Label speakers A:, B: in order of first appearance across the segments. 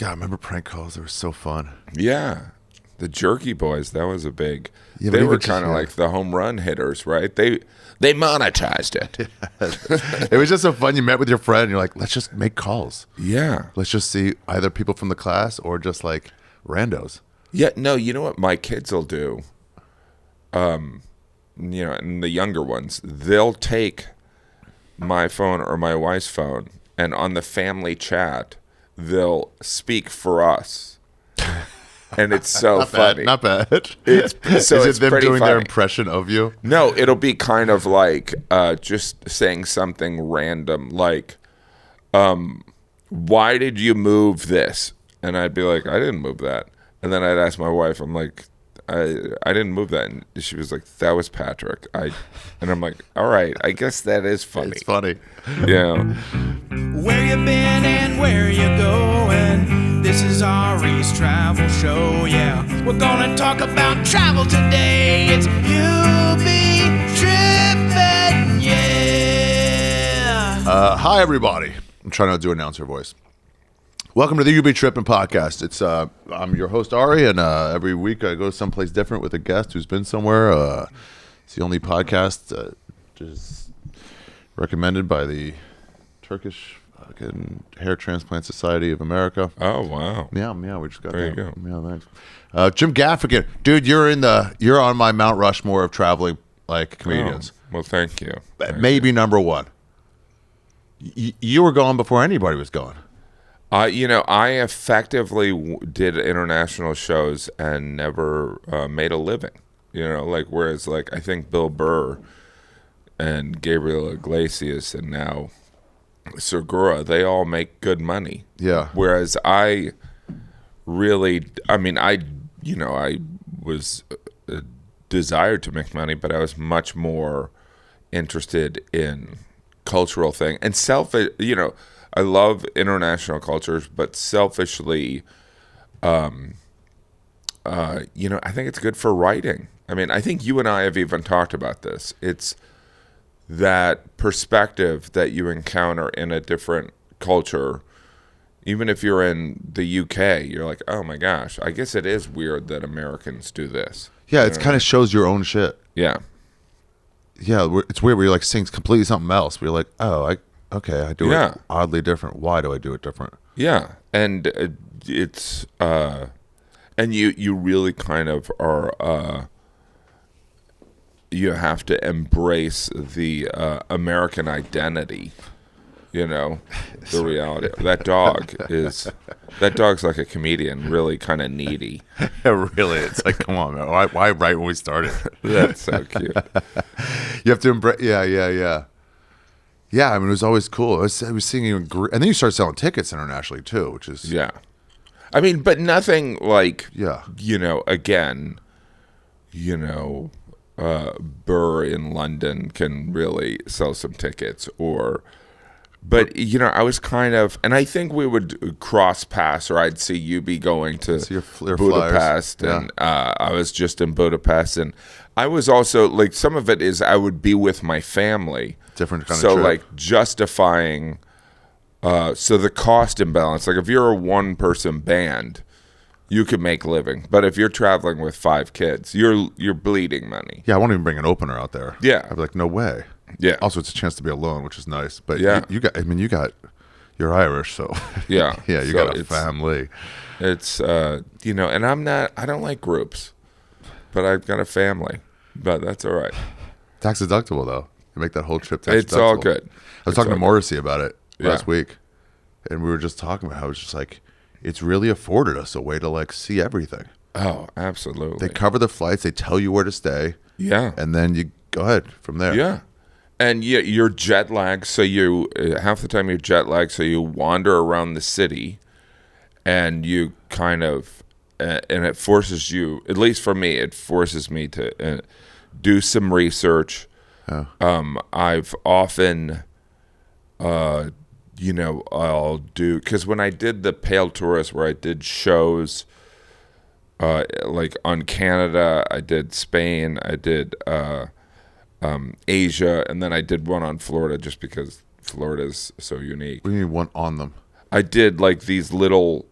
A: God, I remember prank calls. They were so fun.
B: Yeah. The Jerky Boys, that was a big...
A: Yeah,
B: they were kind of like the home run hitters, right? They monetized it.
A: It was just so fun. You met with your friend, and you're like, let's just make calls.
B: Yeah.
A: Let's just see either people from the class or just like randos.
B: Yeah, no, you know what my kids will do? And the younger ones, they'll take my phone or my wife's phone, and on the family chat, they'll speak for us. And it's so funny.
A: Not bad.
B: Is it
A: them doing
B: funny.
A: their impression of you?
B: No, it'll be kind of like just saying something random, like, why did you move this? And I'd be like, I didn't move that. And then I'd ask my wife, I'm like, I didn't move that. And she was like, that was Patrick. And I'm like, all right, I guess that is funny.
A: It's funny.
B: Yeah.
C: Where you been and where you going? This is Ari's travel show, yeah. We're gonna talk about travel today. It's You Be Trippin, yeah.
A: Hi, everybody. I'm trying to do announcer voice. Welcome to the You Be Trippin podcast. It's I'm your host, Ari, and every week I go someplace different with a guest who's been somewhere. It's the only podcast just recommended by the Turkish Hair Transplant Society of America.
B: Oh, wow.
A: Yeah, we just got
B: there.
A: that.
B: You go.
A: Yeah, thanks. Jim Gaffigan, dude, you're on my Mount Rushmore of traveling like comedians.
B: Oh, well, thank you.
A: Maybe number one. You were gone before anybody was gone.
B: I effectively did international shows and never made a living. Whereas I think Bill Burr and Gabriel Iglesias and now Segura, they all make good money.
A: Yeah.
B: Whereas I was desired to make money, but I was much more interested in cultural thing and I love international cultures, but selfishly, I think it's good for writing. I mean, I think you and I have even talked about this. It's that perspective that you encounter in a different culture. Even if you're in the UK, you're like, oh my gosh, I guess it is weird that Americans do this.
A: Yeah, it kind of shows your own shit.
B: Yeah.
A: Yeah, it's weird where you're like saying completely something else. Where you're like, oh, I do it oddly different. Why do I do it different?
B: Yeah, and it's and you really kind of are you have to embrace the American identity. The reality. That dog's like a comedian, really kind of needy.
A: Really, it's like, come on, man. Why right when we started?
B: That's so cute.
A: You have to embrace. Yeah. Yeah, I mean, it was always cool. I was seeing you, and then you started selling tickets internationally too, which is
B: I mean, but nothing like Burr in London can really sell some tickets, but I was kind of, and I think we would cross paths, or I'd see you be going to
A: your
B: Budapest, and I was just in Budapest, and I was also some of it is I would be with my family.
A: Different kind of trip.
B: Justifying so the cost imbalance, if you're a one person band, you could make a living, but if you're traveling with 5 kids, you're bleeding money.
A: Yeah, I won't even bring an opener out there.
B: Yeah,
A: I'd be like, no way.
B: Yeah.
A: Also, it's a chance to be alone, which is nice. But
B: yeah,
A: you're Irish, so
B: yeah,
A: yeah, you got a family.
B: It's and I don't like groups, but I've got a family, but that's all right.
A: Tax deductible though. You make that whole trip tax
B: It's
A: deductible.
B: all good.
A: I was talking to Morrissey about it last week, and we were just talking about how it's just it's really afforded us a way to see everything.
B: Oh, absolutely.
A: They cover the flights. They tell you where to stay.
B: Yeah.
A: And then you go ahead from there.
B: Yeah. And you're jet lagged, so you half the time you're jet lagged, so you wander around the city, and you kind of, and it forces you, at least for me, it forces me to do some research. Oh. I've often, I'll do, because when I did the Pale Tourist, where I did shows, on Canada, I did Spain, I did Asia, and then I did one on Florida just because Florida's so unique.
A: We need one on them.
B: I did these little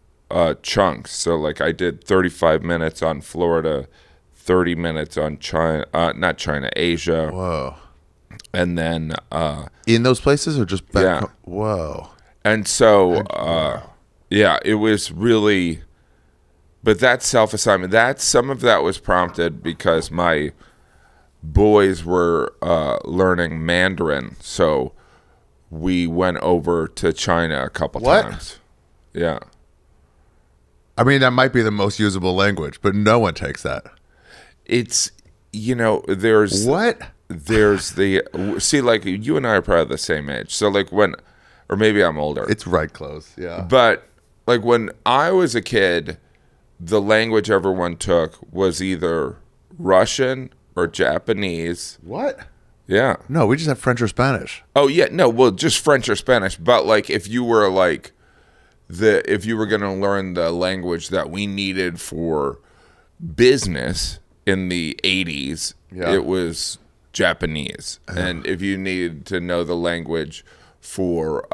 B: chunks. So like I did 35 minutes on Florida, 30 minutes on China, not China, Asia.
A: Whoa.
B: And then
A: In those places or just back
B: Yeah.
A: home? Whoa.
B: and so yeah, it was really, but that self-assignment, some of that was prompted because my boys were learning Mandarin, so we went over to China a couple
A: What?
B: times. Yeah.
A: I mean, that might be the most usable language, but no one takes that.
B: It's, there's
A: What?
B: there's the, see, like you and I are probably the same age. So like or maybe I'm older.
A: It's right close. Yeah.
B: But like when I was a kid, the language everyone took was either Russian or Japanese.
A: What?
B: Yeah.
A: No, we just have French or Spanish.
B: Oh yeah, no, well, just French or Spanish. But like if you were like if you were going to learn the language that we needed for business in the 80s,
A: Yeah.
B: it was Japanese. And if you needed to know the language for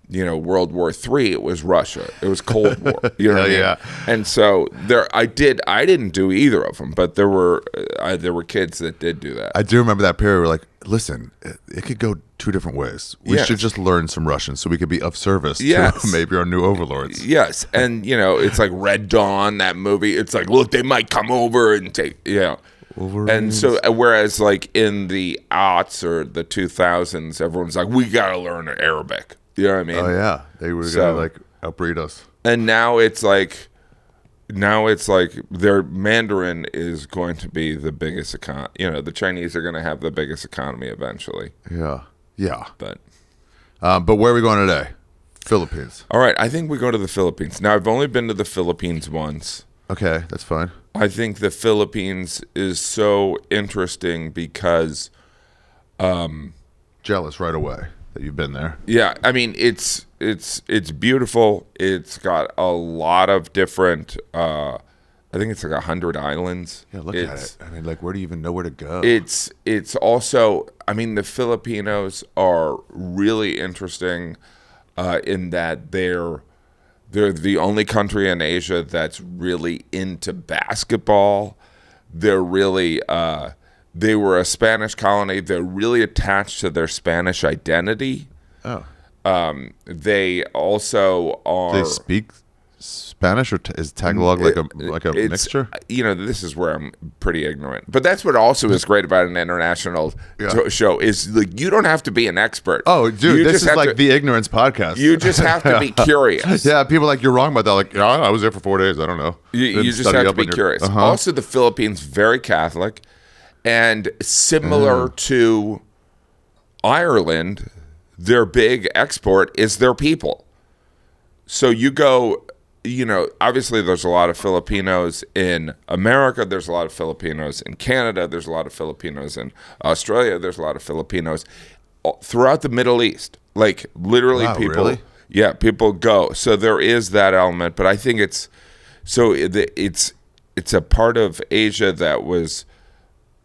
B: World War III, it was Russia. It was Cold War. You know what I mean?
A: Yeah.
B: And so I didn't do either of them, but there were kids that did do that.
A: I do remember that period where like, listen, it could go two different ways. We
B: Yes.
A: should just learn some Russian so we could be of service
B: Yes.
A: to maybe our new overlords.
B: Yes, and it's like Red Dawn, that movie. It's like, look, they might come over and take, And so, whereas like in the aughts or the 2000s, everyone's like, we gotta learn Arabic. You know what I mean?
A: Oh yeah, they were
B: So-
A: gonna like outbreed us.
B: And now it's like their Mandarin is going to be the biggest the Chinese are going to have the biggest economy eventually.
A: Yeah, yeah.
B: But
A: But where are we going today? Philippines.
B: all right, I think we go to the Philippines. Now I've only been to the Philippines once.
A: Okay, that's fine.
B: I think the Philippines is so interesting because,
A: Jealous right away that you've been there.
B: yeah, I mean it's beautiful. It's got a lot of different. I think it's like 100 islands.
A: Yeah, look at it. I mean, like, where do you even know where to go?
B: It's also, I mean, the Filipinos are really interesting in that they're the only country in Asia that's really into basketball. They're really they were a Spanish colony. They're really attached to their Spanish identity.
A: Oh,
B: They also are.
A: they speak Spanish, or is Tagalog like a
B: It's-
A: mixture?
B: This is where I'm pretty ignorant. But that's what also is great about an international show is like you don't have to be an expert.
A: Oh, dude,
B: You
A: this
B: just
A: is
B: have
A: like
B: to-
A: the ignorance podcast.
B: You just have to be curious.
A: Yeah, people are like, you're wrong about that. Like, yeah, I was there for 4 days. I don't know.
B: You
A: Didn't
B: just
A: study
B: have to
A: up
B: be
A: on your-
B: curious.
A: Uh-huh.
B: Also, the Philippines, very Catholic. And similar to Ireland, their big export is their people. So you go, obviously there's a lot of Filipinos in America. There's a lot of Filipinos in Canada. There's a lot of Filipinos in Australia. There's a lot of Filipinos throughout the Middle East. Like literally
A: Wow,
B: people.
A: really?
B: Yeah, people go. So there is that element. But I think it's a part of Asia that was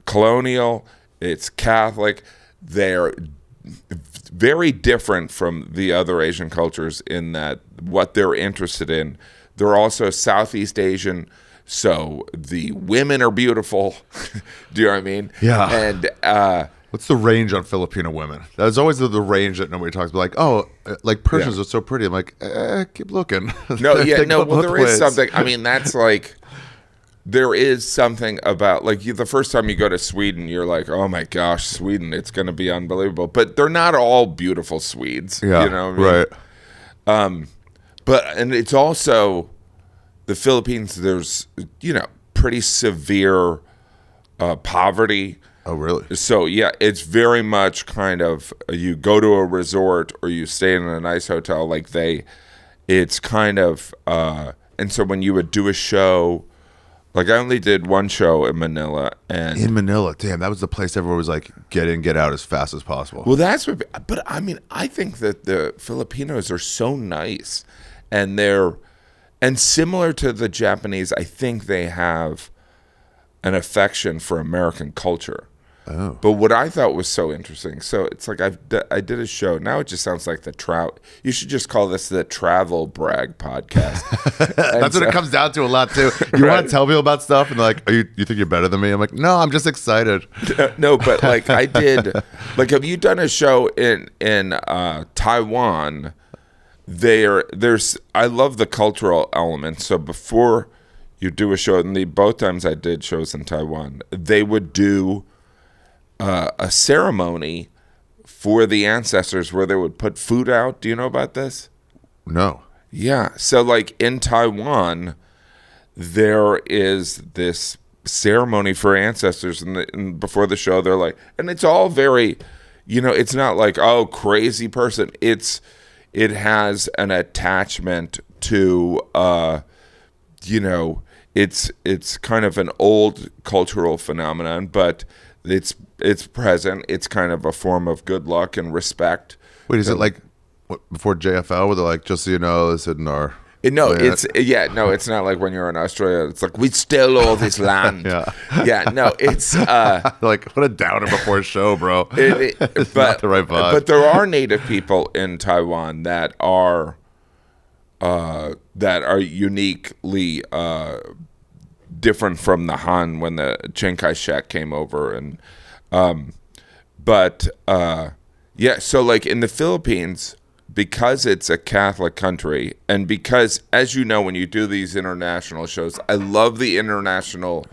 B: colonial, it's Catholic. They're very different from the other Asian cultures in that what they're interested in. They're also Southeast Asian, so the women are beautiful. Do you know what I mean?
A: Yeah.
B: And
A: What's the range on Filipino women? That's always the range that nobody talks about. Like, oh, like Persians
B: Yeah.
A: are so pretty. I'm like, keep looking.
B: no, yeah,
A: They
B: no.
A: go
B: Well,
A: both
B: there is
A: ways.
B: something. I mean, that's like. There is something about like the first time you go to Sweden, you're like, oh my gosh, Sweden, it's going to be unbelievable. But they're not all beautiful Swedes.
A: Yeah,
B: you know what I mean?
A: right.
B: And it's also the Philippines. There's pretty severe poverty.
A: Oh, really?
B: So yeah, it's very much kind of you go to a resort or you stay in a nice hotel. Like it's kind of and so when you would do a show. Like I only did one show in Manila, and
A: In Manila, damn, that was the place everyone was like, get in, get out as fast as possible.
B: well, that's what. But I mean, I think that the Filipinos are so nice, and similar to the Japanese. I think they have an affection for American culture.
A: Oh.
B: But what I thought was so interesting, so it's like I did a show. Now it just sounds like the trout. You should just call this the Travel Brag Podcast.
A: That's what it comes down to a lot too. You want to tell people about stuff, and they're like, you think you're better than me? I'm like, no, I'm just excited.
B: No, but like I did. Like, have you done a show in Taiwan? There's I love the cultural element. So before you do a show, and both times I did shows in Taiwan, they would do a ceremony for the ancestors where they would put food out. Do you know about this?
A: No.
B: Yeah. So like in Taiwan, there is this ceremony for ancestors, and before the show, they're like, and it's all very, it's not like, oh, crazy person. It has an attachment to, it's kind of an old cultural phenomenon, but it's present. It's kind of a form of good luck and respect.
A: Wait, is it like before JFL, where they're like, just so you know, this isn't our...
B: No, it's not like when you're in Australia. It's like, we steal all this land. No, it's...
A: like, what a downer before a show, bro. It's not the right vibe.
B: But there are native people in Taiwan that are uniquely different from the Han when the Chiang Kai-shek came over. And so like in the Philippines, because it's a Catholic country, and because, as you know, when you do these international shows, I love the international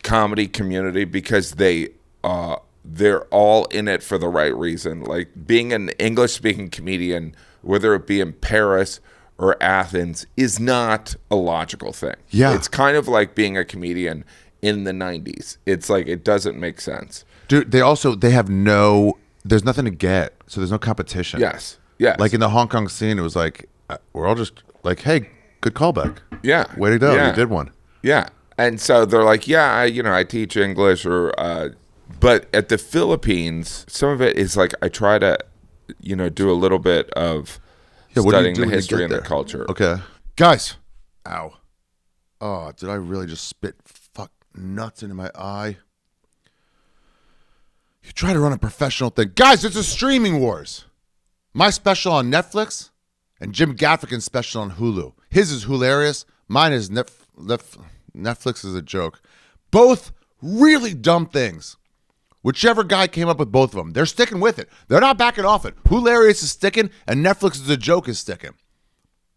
B: comedy community because they're all in it for the right reason. Like, being an English-speaking comedian, whether it be in Paris or Athens, is not a logical thing.
A: Yeah.
B: It's kind of like being a comedian in the 90s. It's like, it doesn't make sense.
A: Dude, they have there's nothing to get, so there's no competition.
B: Yes.
A: Like in the Hong Kong scene, it was like, we're all just like, hey, good callback.
B: Yeah.
A: Way to go.
B: Yeah.
A: You did one.
B: Yeah. And so they're like, I teach English, but at the Philippines, some of it is like, I try to, do a little bit of studying the history and the culture.
A: Okay. Guys. Ow. Oh, did I really just spit nuts into my eye? You try to run a professional thing. Guys, it's a streaming wars. My special on Netflix and Jim Gaffigan's special on Hulu. His is hilarious. Mine is Netflix is a joke. Both really dumb things. Whichever guy came up with both of them, they're sticking with it. They're not backing off it. Hilarious is sticking, and Netflix is a joke is sticking.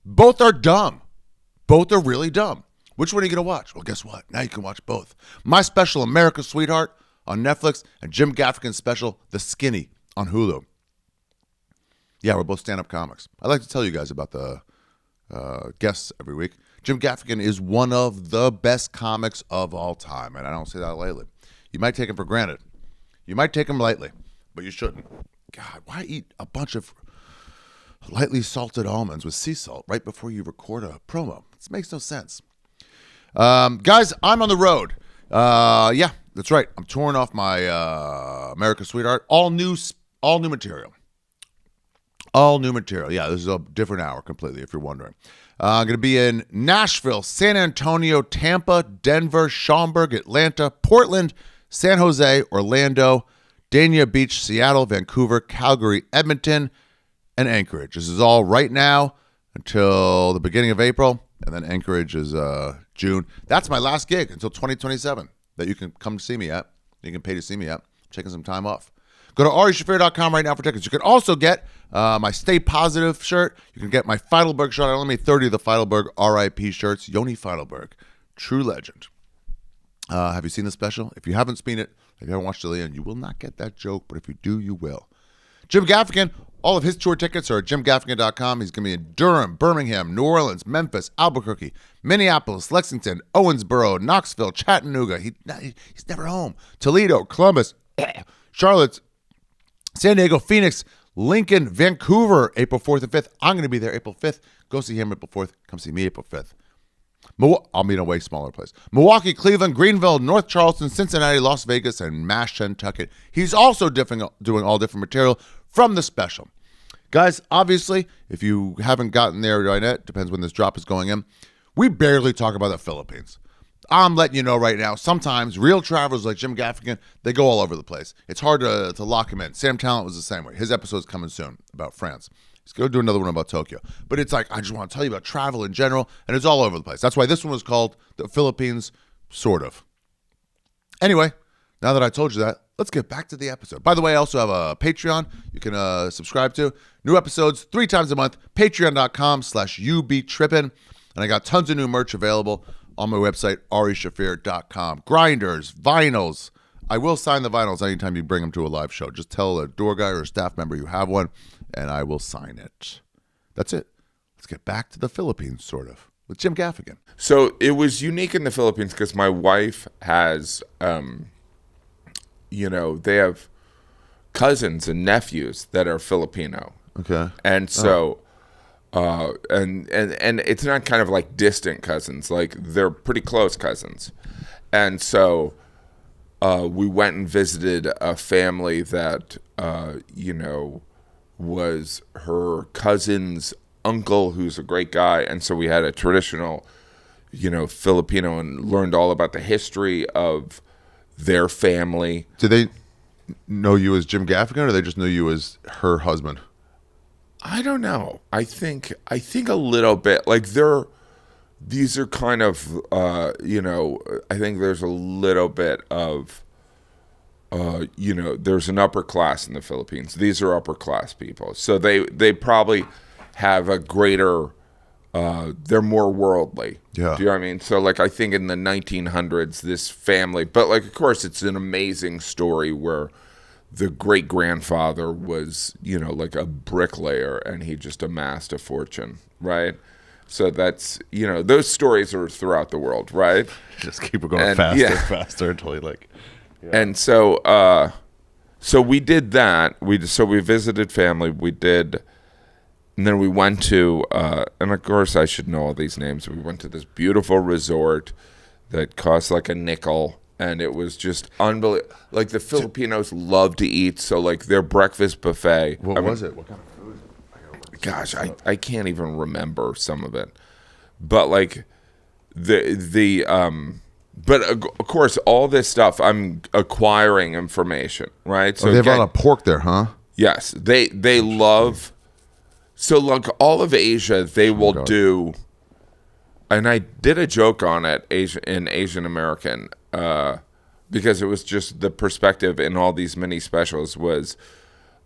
A: Both are dumb. Both are really dumb. Which one are you going to watch? Well, guess what? Now you can watch both. My special, America's Sweetheart, on Netflix, and Jim Gaffigan's special, The Skinny, on Hulu. Yeah, we're both stand-up comics. I like to tell you guys about the guests every week. Jim Gaffigan is one of the best comics of all time, and I don't say that lightly. You might take him for granted. You might take him lightly, but you shouldn't. God, why eat a bunch of lightly salted almonds with sea salt right before you record a promo? This makes no sense. Guys, I'm on the road. Yeah, that's right. I'm touring off my America's Sweetheart. All new material. All new material. Yeah, this is a different hour completely, if you're wondering. I'm going to be in Nashville, San Antonio, Tampa, Denver, Schaumburg, Atlanta, Portland, San Jose, Orlando, Dania Beach, Seattle, Vancouver, Calgary, Edmonton, and Anchorage. This is all right now until the beginning of April, and then Anchorage is June. That's my last gig until 2027 that you can come see me at. You can pay to see me at. I'm taking some time off. Go to AriShaffir.com right now for tickets. You can also get my Stay Positive shirt. You can get my Feidelberg shirt. I only made 30 of the Feidelberg RIP shirts. Yoni Feidelberg, true legend. Have you seen the special? If you haven't seen it, if you haven't watched it, you will not get that joke, but if you do, you will. Jim Gaffigan, all of his tour tickets are at JimGaffigan.com. He's going to be in Durham, Birmingham, New Orleans, Memphis, Albuquerque, Minneapolis, Lexington, Owensboro, Knoxville, Chattanooga. He's never home. Toledo, Columbus, Charlotte, San Diego, Phoenix, Lincoln, Vancouver, April 4th and 5th. I'm going to be there April 5th. Go see him April 4th. Come see me April 5th. I'll be in a way smaller place. Milwaukee, Cleveland, Greenville, North Charleston, Cincinnati, Las Vegas, and Mashantucket. He's also doing all different material from the special. Guys, obviously, if you haven't gotten there right yet, depends when this drop is going in, we barely talk about the Philippines. I'm letting you know right now, sometimes real travelers like Jim Gaffigan, they go all over the place. It's hard to lock him in. Sam Talent was the same way. His episode's coming soon about France. He's going to do another one about Tokyo. But it's like, I just want to tell you about travel in general, and it's all over the place. That's why this one was called The Philippines, sort of. Anyway, now that I told you that, let's get back to the episode. By the way, I also have a Patreon you can subscribe to. New episodes 3 times a month, patreon.com/You Be Trippin. And I got tons of new merch available on my website, arishafir.com. Grinders, vinyls. I will sign the vinyls anytime you bring them to a live show. Just tell a door guy or a staff member you have one, and I will sign it. That's it. Let's get back to the Philippines, sort of, with Jim Gaffigan.
B: So it was unique in the Philippines because my wife has, they have cousins and nephews that are Filipino.
A: Okay.
B: And so, and it's not kind of like distant cousins, like they're pretty close cousins. And so we went and visited a family that, was her cousin's uncle, who's a great guy. And so we had a traditional, Filipino, and learned all about the history of their family.
A: Did they know you as Jim Gaffigan, or they just knew you as her husband?
B: I don't know. I think a little bit. Like these are kind of, I think there's a little bit of, there's an upper class in the Philippines. These are upper class people. So they probably have a greater, they're more worldly.
A: Yeah.
B: Do you know what I mean? So like, I think in the 1900s, this family, but like, of course, it's an amazing story where the great grandfather was, like a bricklayer, and he just amassed a fortune, right? So that's, those stories are throughout the world, right?
A: Just keep it going faster until he like. Yeah.
B: And so, so we did that. We visited family. We did, and then we went to, and of course I should know all these names. We went to this beautiful resort that cost like a nickel. And it was just unbelievable. Like, the Filipinos love to eat, so like their breakfast buffet.
A: What was it? What kind of food?
B: Gosh, I can't even remember some of it. But like but of course, all this stuff, I'm acquiring information, right?
A: So they have a lot of pork there, huh?
B: Yes, they love. So like all of Asia, they will do. And I did a joke on it in Asian American. Because it was just the perspective in all these mini specials was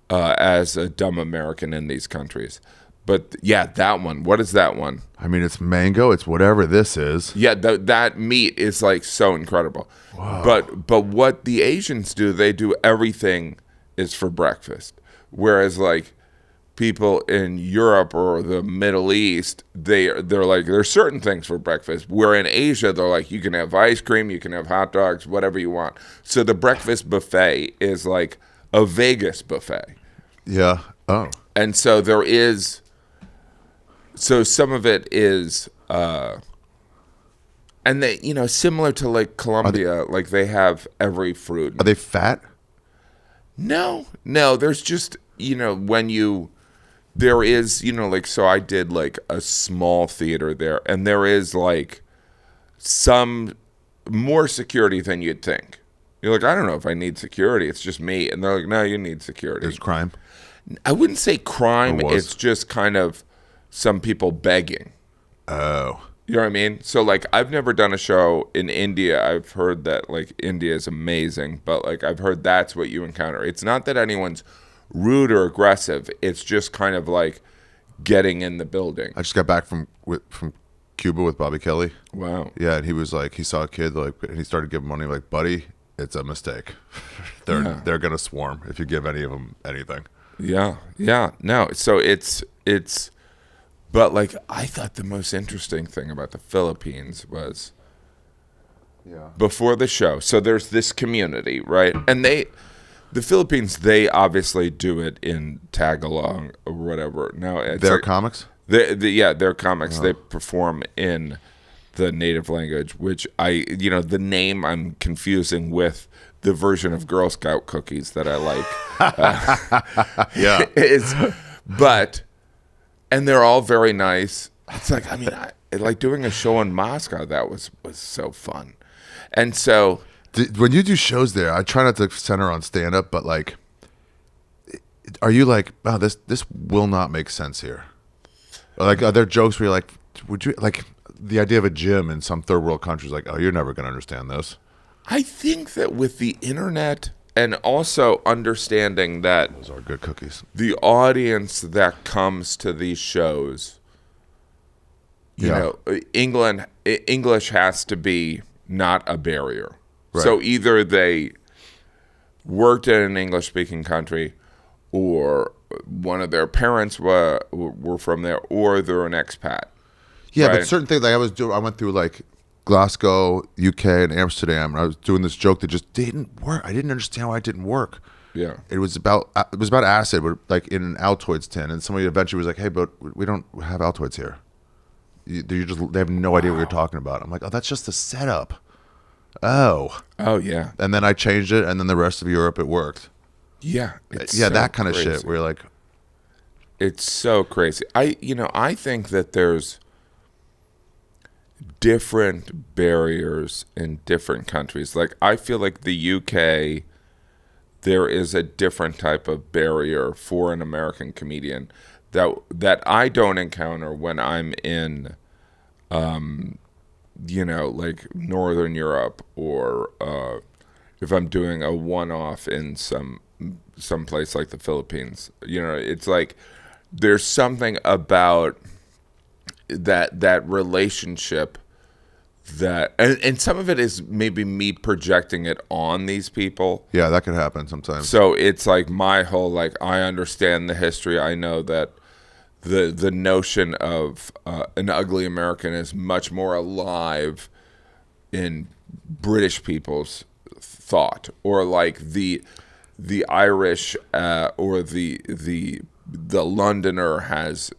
B: as a dumb American in these countries. But yeah, that one. What is that one?
A: I mean, it's mango. It's whatever this is.
B: Yeah, that meat is like so incredible. Wow. But what the Asians do, they do everything is for breakfast. Whereas like people in Europe or the Middle East, they're like, there's certain things for breakfast. Where in Asia, they're like, you can have ice cream, you can have hot dogs, whatever you want. So the breakfast buffet is like a Vegas buffet.
A: Yeah. Oh.
B: And so there is, so some of it is, and they, similar to like Colombia, like they have every fruit.
A: Are they fat?
B: No, there's just, there is, like, so I did like a small theater there, and there is like some more security than you'd think. You're like, I don't know if I need security. It's just me. And they're like, no, you need security.
A: There's crime?
B: I wouldn't say crime. It's just kind of some people begging.
A: Oh.
B: You know what I mean? So like, I've never done a show in India. I've heard that like India is amazing, but like I've heard that's what you encounter. It's not that anyone's rude or aggressive. It's just kind of like getting in the building.
A: I just got back from Cuba with Bobby Kelly.
B: Wow.
A: Yeah, and he was like, he saw a kid like, and he started giving money like, buddy, it's a mistake. They're gonna swarm if you give any of them anything.
B: Yeah. No, so it's. But like, I thought the most interesting thing about the Philippines was before the show. So there's this community, right? And the Philippines, they obviously do it in Tagalog or whatever. Now
A: they're like, comics?
B: They're comics. Oh. They perform in the native language, which the name I'm confusing with the version of Girl Scout cookies that I like.
A: Yeah.
B: But... And they're all very nice. It's like, I mean, like doing a show in Moscow, that was so fun. And so
A: when you do shows there, I try not to center on stand up, but like, are you like, wow, this will not make sense here? Or like, are there jokes where you're like, would you like the idea of a gym in some third world countries? Like, oh, you're never going to understand this.
B: I think that with the internet and also understanding that
A: Those are good cookies.
B: the audience that comes to these shows, you know, English has to be not a barrier.
A: Right.
B: So either they worked in an English-speaking country, or one of their parents were from there, or they're an expat.
A: Yeah,
B: right?
A: but certain things like I went through like Glasgow, UK, and Amsterdam, and I was doing this joke that just didn't work. I didn't understand why it didn't work.
B: Yeah,
A: it was about acid, but like in an Altoids tin, and somebody eventually was like, "Hey, but we don't have Altoids here. They have no idea what you're talking about." I'm like, "Oh, that's just the setup." Oh
B: yeah,
A: and then I changed it, and then the rest of Europe it worked.
B: Yeah, it's
A: yeah,
B: so
A: that kind
B: crazy.
A: of shit. Where you're like,
B: it's so crazy. I think that there's different barriers in different countries. Like, I feel like the UK, there is a different type of barrier for an American comedian that I don't encounter when I'm in, like Northern Europe, or if I'm doing a one-off in some place like the Philippines. You know, it's like there's something about that relationship that, and some of it is maybe me projecting it on these people.
A: yeah, that could happen sometimes.
B: So it's like my whole, like, I understand the history. I know that the notion of an ugly American is much more alive in British people's thought, or like the Irish or the Londoner has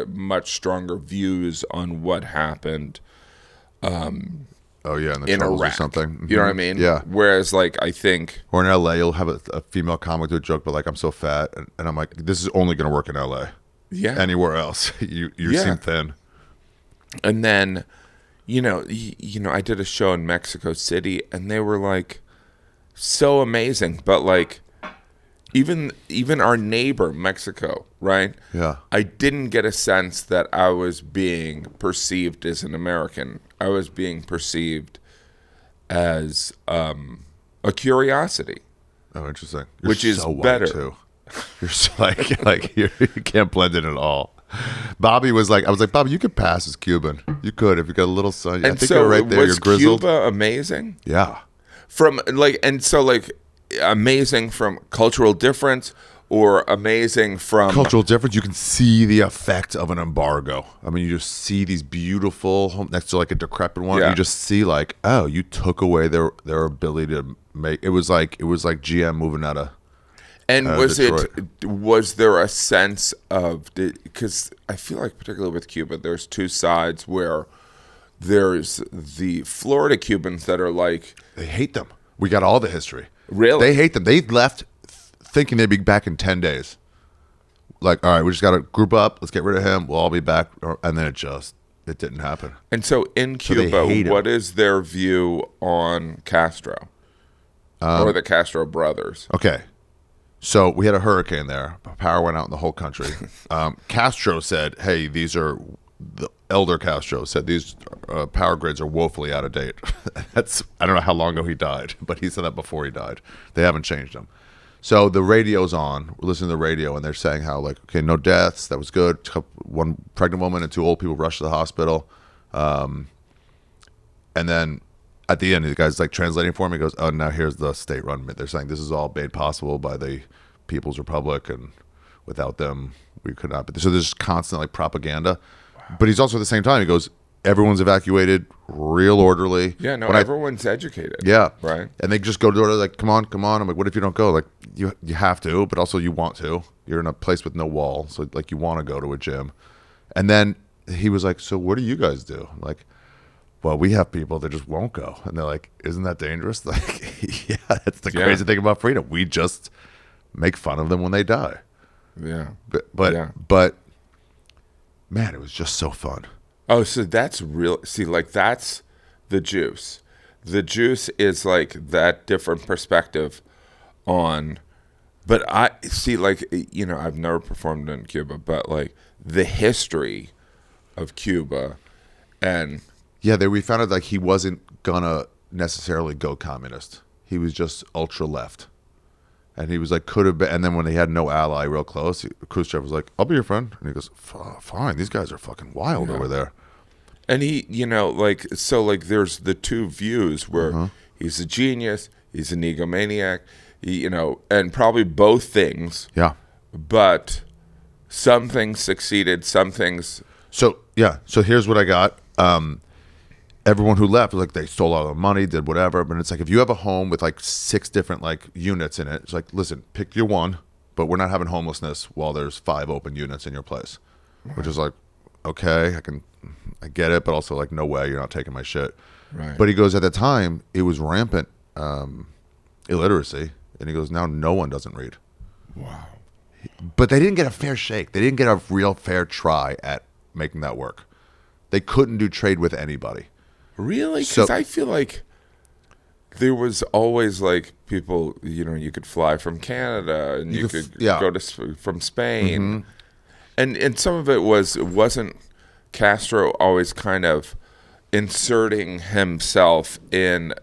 B: much stronger views on what happened
A: oh yeah, in the
B: in
A: Troubles
B: Iraq
A: or something.
B: You know what I mean?
A: Yeah.
B: Whereas, like, I think,
A: Or in LA, you'll have a female comic do a joke, but like, I'm so fat, and I'm like, this is only going to work in LA.
B: yeah.
A: Anywhere else, you
B: Yeah.
A: seem thin.
B: And then, I did a show in Mexico City, and they were like so amazing. But like, even our neighbor Mexico, right?
A: Yeah.
B: I didn't get a sense that I was being perceived as an American. I was being perceived as a curiosity.
A: Oh, interesting.
B: Which is
A: so white,
B: better.
A: too. You're so like you can't blend in at all. Bobby was like, I was like, Bobby, you could pass as Cuban. You could if you got a little sun. I
B: And
A: think
B: so
A: you're right there.
B: was
A: You're grizzled.
B: Cuba amazing?
A: Yeah.
B: Amazing from cultural difference, or amazing from
A: Cultural difference. You can see the effect of an embargo. I mean, you just see these beautiful homes next to like a decrepit one.
B: Yeah.
A: You just see like, oh, you took away their ability to make. It was like GM moving out of.
B: And
A: Detroit.
B: was there a sense of, because I feel like particularly with Cuba, there's two sides, where there's the Florida Cubans that are like,
A: They hate them. We got all the history.
B: Really?
A: They hate them. They left thinking they'd be back in 10 days. Like, all right, we just got to group up. Let's get rid of him. We'll all be back. And then it didn't happen.
B: and so in
A: they
B: Cuba,
A: hate 'em.
B: what is their view on Castro or the Castro brothers?
A: Okay. So we had a hurricane there. Power went out in the whole country. Castro said, hey, the elder Castro said these power grids are woefully out of date. I don't know how long ago he died, but he said that before he died. They haven't changed them. So the radio's on. We're listening to the radio, and they're saying how, like, okay, no deaths. That was good. One pregnant woman and two old people rushed to the hospital. And then at the end, the guy's like translating for me. He goes, oh, now here's the state-run. They're saying this is all made possible by the People's Republic, and without them, we could not. So there's constant like propaganda. Wow. But he's also at the same time, he goes, everyone's evacuated, real orderly.
B: Yeah, no,
A: when
B: everyone's educated.
A: Yeah.
B: Right.
A: And they just go to the door, like, come on. I'm like, what if you don't go? Like, you have to, but also you want to. You're in a place with no wall, so like you want to go to a gym. And then he was like, so what do you guys do? I'm like, well, we have people that just won't go. And they're like, isn't that dangerous? Like, yeah, that's the crazy thing about freedom. We just make fun of them when they die.
B: Yeah.
A: But man, it was just so fun.
B: Oh, so that's real. See, like that's the juice. The juice is like that different perspective on. But I see, like, I've never performed in Cuba, but like the history of Cuba, and
A: Yeah, we found out like he wasn't gonna necessarily go communist. He was just ultra left, and he was like could have been. And then when he had no ally real close, Khrushchev was like, "I'll be your friend," and he goes, "Fine, these guys are fucking wild over there."
B: and he, there's the two views where he's a genius, he's an egomaniac, and probably both things.
A: Yeah.
B: But some things succeeded, some things.
A: So here's what I got. Everyone who left, like they stole all the money, did whatever. But it's like if you have a home with like 6 different like units in it, it's like, listen, pick your one, but we're not having homelessness while there's 5 open units in your place, which is like, okay, I get it, but also like, no way, you're not taking my shit.
B: Right.
A: But he goes, at the time, it was rampant illiteracy, and he goes, now no one doesn't read.
B: Wow.
A: But they didn't get a fair shake. They didn't get a real fair try at making that work. They couldn't do trade with anybody.
B: Really? Because
A: So-
B: I feel like there was always like people, you could fly from Canada and you could go from Spain. And some of it wasn't Castro always kind of inserting himself in,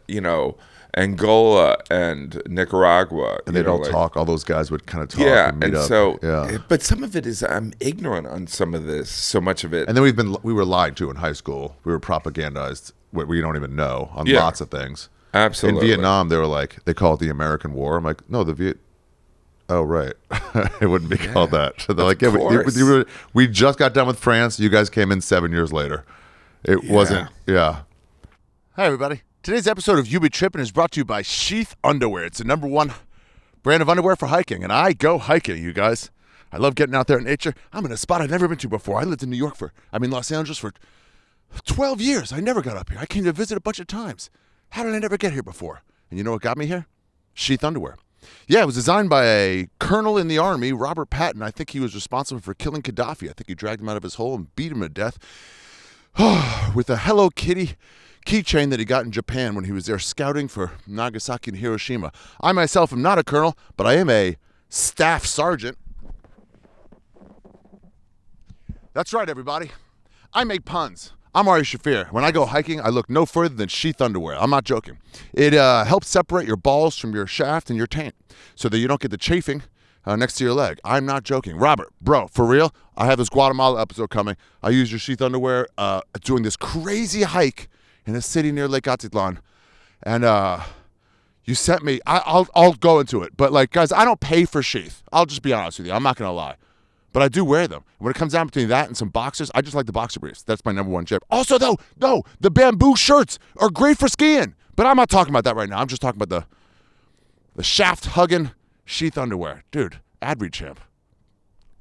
B: Angola and Nicaragua.
A: And they don't talk. All those guys would kind of talk
B: Yeah,
A: and meet
B: and
A: up.
B: so,
A: yeah.
B: but some of it is, I'm ignorant on some of this, so much of it.
A: And then we were lied to in high school. We were propagandized what we don't even know on lots of things.
B: Absolutely.
A: In Vietnam, they were like, they call it the American War. I'm like, no, oh, right. It wouldn't be called that. So they're like, yeah, we just got done with France. You guys came in 7 years later. It wasn't, Hi, everybody. Today's episode of You Be Trippin is brought to you by Sheath Underwear. It's the #1 brand of underwear for hiking, and I go hiking, you guys. I love getting out there in nature. I'm in a spot I've never been to before. I lived in Los Angeles for 12 years. I never got up here. I came to visit a bunch of times. How did I never get here before? And you know what got me here? Sheath Underwear. Yeah, it was designed by a colonel in the army, Robert Patton. I think he was responsible for killing Gaddafi. I think he dragged him out of his hole and beat him to death with a Hello Kitty keychain that he got in Japan when he was there scouting for Nagasaki and Hiroshima. I myself am not a colonel, but I am a staff sergeant. That's right, everybody. I make puns. I'm Ari Shaffir. When I go hiking, I look no further than Sheath Underwear. I'm not joking. It helps separate your balls from your shaft and your taint so that you don't get the chafing next to your leg. I'm not joking. Robert, bro, for real, I have this Guatemala episode coming. I use your Sheath Underwear doing this crazy hike in a city near Lake Atitlan. And you sent me, I'll go into it. But like, guys, I don't pay for Sheath. I'll just be honest with you. I'm not going to lie. But I do wear them. When it comes down between that and some boxers, I just like the boxer briefs. That's my #1 chip. Also, though, no, the bamboo shirts are great for skiing. But I'm not talking about that right now. I'm just talking about the shaft-hugging Sheath Underwear. Dude, ad read champ.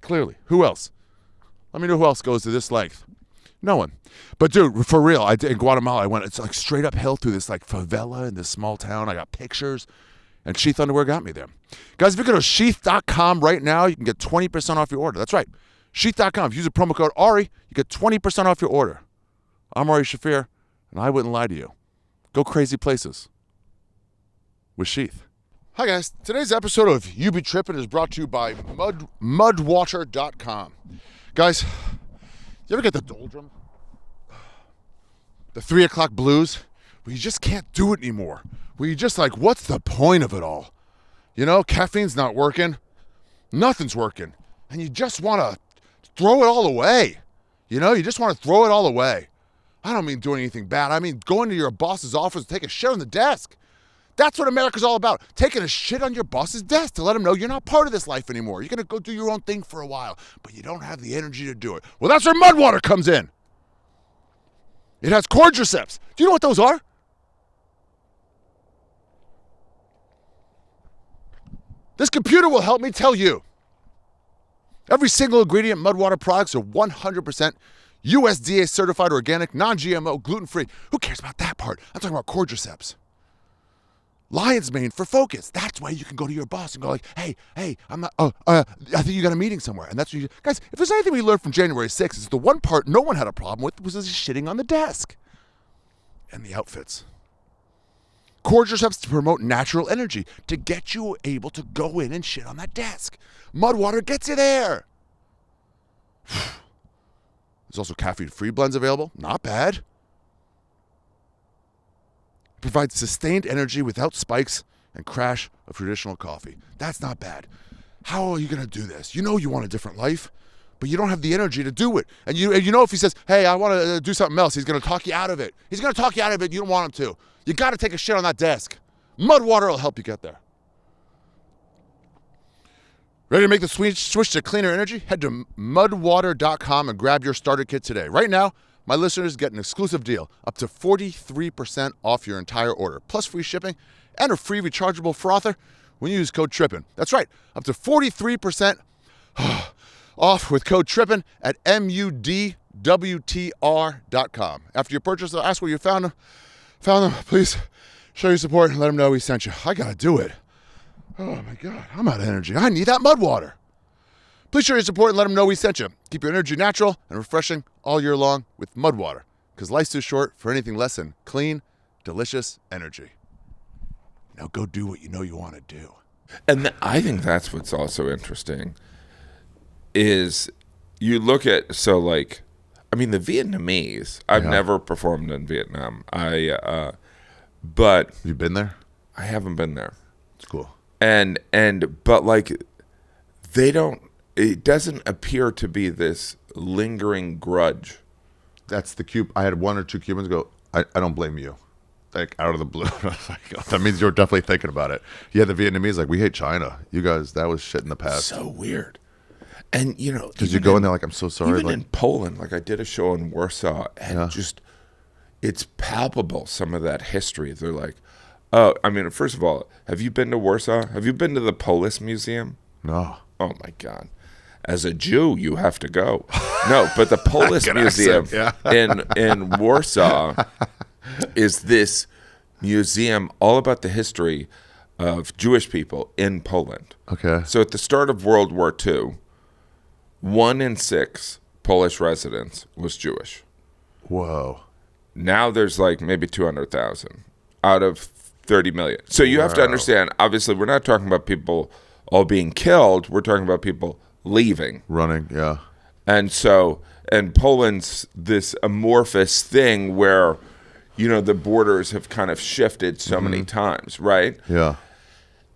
A: Clearly. Who else? Let me know who else goes to this length. No one. But, dude, for real, in Guatemala, it's like straight uphill through this like favela in this small town. I got pictures. And Sheath Underwear got me there. Guys, if you go to sheath.com right now, you can get 20% off your order. That's right. Sheath.com. If you use the promo code Ari, you get 20% off your order. I'm Ari Shaffir, and I wouldn't lie to you. Go crazy places with Sheath. Hi, guys. Today's episode of You Be Trippin is brought to you by mudwater.com. Guys, you ever get the doldrum? The 3 o'clock blues? Where you just can't do it anymore. Where you just like, what's the point of it all? Caffeine's not working. Nothing's working. And you just want to throw it all away. You just want to throw it all away. I don't mean doing anything bad. I mean going to your boss's office and take a shit on the desk. That's what America's all about. Taking a shit on your boss's desk to let him know you're not part of this life anymore. You're going to go do your own thing for a while, but you don't have the energy to do it. Well, that's where Mudwater comes in. It has quadriceps. Do you know what those are? This computer will help me tell you. Every single ingredient in Mudwater products are 100% USDA certified organic, non-GMO, gluten-free. Who cares about that part? I'm talking about quadriceps. lion's mane for focus. That's why you can go to your boss and go like, hey, I'm not, I think you got a meeting somewhere. And that's what guys, if there's anything we learned from January 6th, it's the one part no one had a problem with was just shitting on the desk. And the outfits. Cordials helps to promote natural energy to get you able to go in and shit on that desk. Mud water gets you there. There's also caffeine-free blends available. Not bad. Provides sustained energy without spikes and crash of traditional coffee. That's not bad. How are you going to do this? You know you want a different life, but you don't have the energy to do it. And you know if he says, hey, I want to do something else, he's going to talk you out of it. He's going to talk you out of it. You don't want him to. You got to take a shit on that desk. Mud water will help you get there. Ready to make the switch to cleaner energy? Head to mudwater.com and grab your starter kit today. Right now, my listeners get an exclusive deal, up to 43% off your entire order, plus free shipping and a free rechargeable frother when you use code TRIPPIN. That's right, up to 43% off with code TRIPPIN at mudwtr.com. After your purchase, ask where you found them. Please show your support and let them know we sent you. I gotta do it. Oh my God, I'm out of energy. I need that mud water. Please show your support and let them know we sent you. Keep your energy natural and refreshing all year long with mud water, because life's too short for anything less than clean, delicious energy. Now go do what you know you want to do.
B: And I think that's what's also interesting is you look at, so like, I mean, the Vietnamese, I've never performed in Vietnam. But
A: You been there?
B: I haven't been there.
A: It's cool.
B: But like, they don't, it doesn't appear to be this lingering grudge.
A: That's the Cuban. I had one or two Cubans go, I don't blame you. Like, out of the blue. That means you're definitely thinking about it. Yeah, the Vietnamese, like, we hate China. You guys, that was shit in the past.
B: So weird. And, you know.
A: Because you go in there like, I'm so sorry.
B: Even
A: like,
B: in Poland, like I did a show in Warsaw, and just, it's palpable, some of that history. They're like, oh, I mean, first of all, have you been to Warsaw? Have you been to the Polish Museum?
A: No.
B: Oh, my God. As a Jew, you have to go. No, but the Polish Museum in Warsaw is this museum all about the history of Jewish people in Poland.
A: Okay.
B: So at the start of World War II, 1 in 6 Polish residents was Jewish.
A: Whoa.
B: Now there's like maybe 200,000 out of 30 million. So you have to understand, obviously, we're not talking about people all being killed. We're talking about people leaving.
A: Running, yeah.
B: And so, and Poland's this amorphous thing where, you know, the borders have kind of shifted so many times, right?
A: Yeah.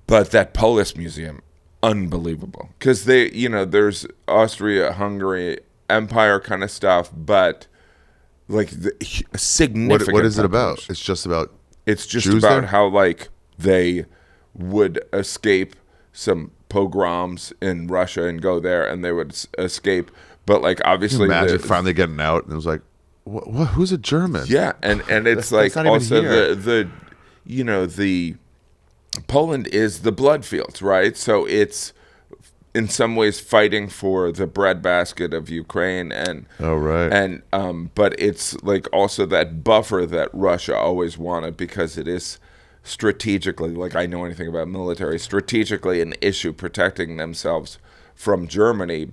B: But that Polish museum, unbelievable. Because they, you know, there's Austria, Hungary, empire kind of stuff, but like the significant.
A: What is it about? It's just about
B: Jews
A: there?
B: How like they would escape some pogroms in Russia and go there, and they would escape. But like obviously,
A: imagine finally getting out, and it was like, what? Who's a German?
B: Yeah, and it's like also the you know, the Poland is the blood fields, right? So it's in some ways fighting for the breadbasket of Ukraine, and but it's like also that buffer that Russia always wanted, because it is strategically, like I know anything about military, strategically an issue protecting themselves from Germany,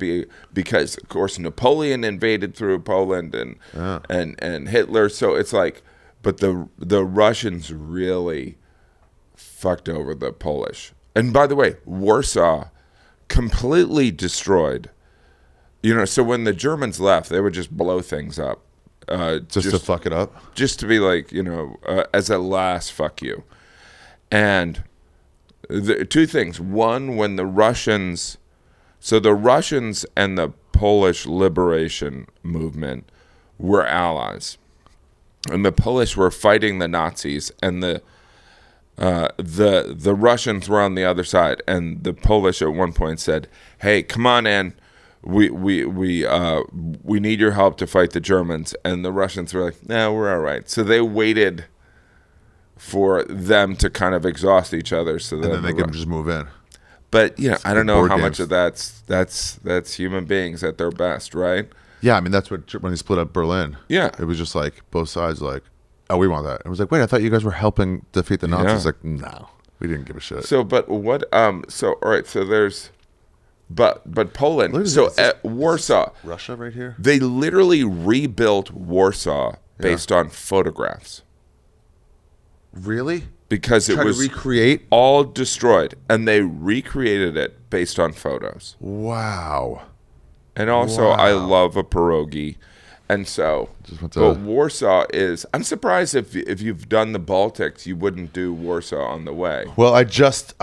B: because of course Napoleon invaded through Poland and Hitler. So it's like, but the Russians really fucked over the Polish. And by the way, Warsaw completely destroyed. You know, so when the Germans left, they would just blow things up.
A: Just to fuck it up?
B: Just to be like, you know, as a last fuck you. And the two things. One, when the Russians and the Polish liberation movement were allies. And the Polish were fighting the Nazis, and the Russians were on the other side. And the Polish at one point said, "Hey, come on in. We need your help to fight the Germans." And the Russians were like, "No, we're all right." So they waited for them to kind of exhaust each other, so
A: then they can just move in.
B: But you know, I don't know how
A: games.
B: much of that's human beings at their best, right?
A: Yeah, I mean that's when he split up Berlin.
B: Yeah,
A: it was just like both sides like, oh, we want that. It was like, wait, I thought you guys were helping defeat the Nazis.
B: Yeah.
A: Like, no, we didn't give a shit.
B: So, but what? So, all right. So there's, but Poland.
A: Look at
B: So
A: this.
B: at Warsaw,
A: Russia right here.
B: they literally rebuilt Warsaw based on photographs
A: Really?
B: because it
A: Try
B: was
A: to recreate.
B: all destroyed, and they recreated it based on photos.
A: Wow.
B: And also, I
A: Wow.
B: love a pierogi. And so,
A: Just went to-
B: but Warsaw is. I'm surprised if you've done the Baltics, you wouldn't do Warsaw on the way.
A: Well, I just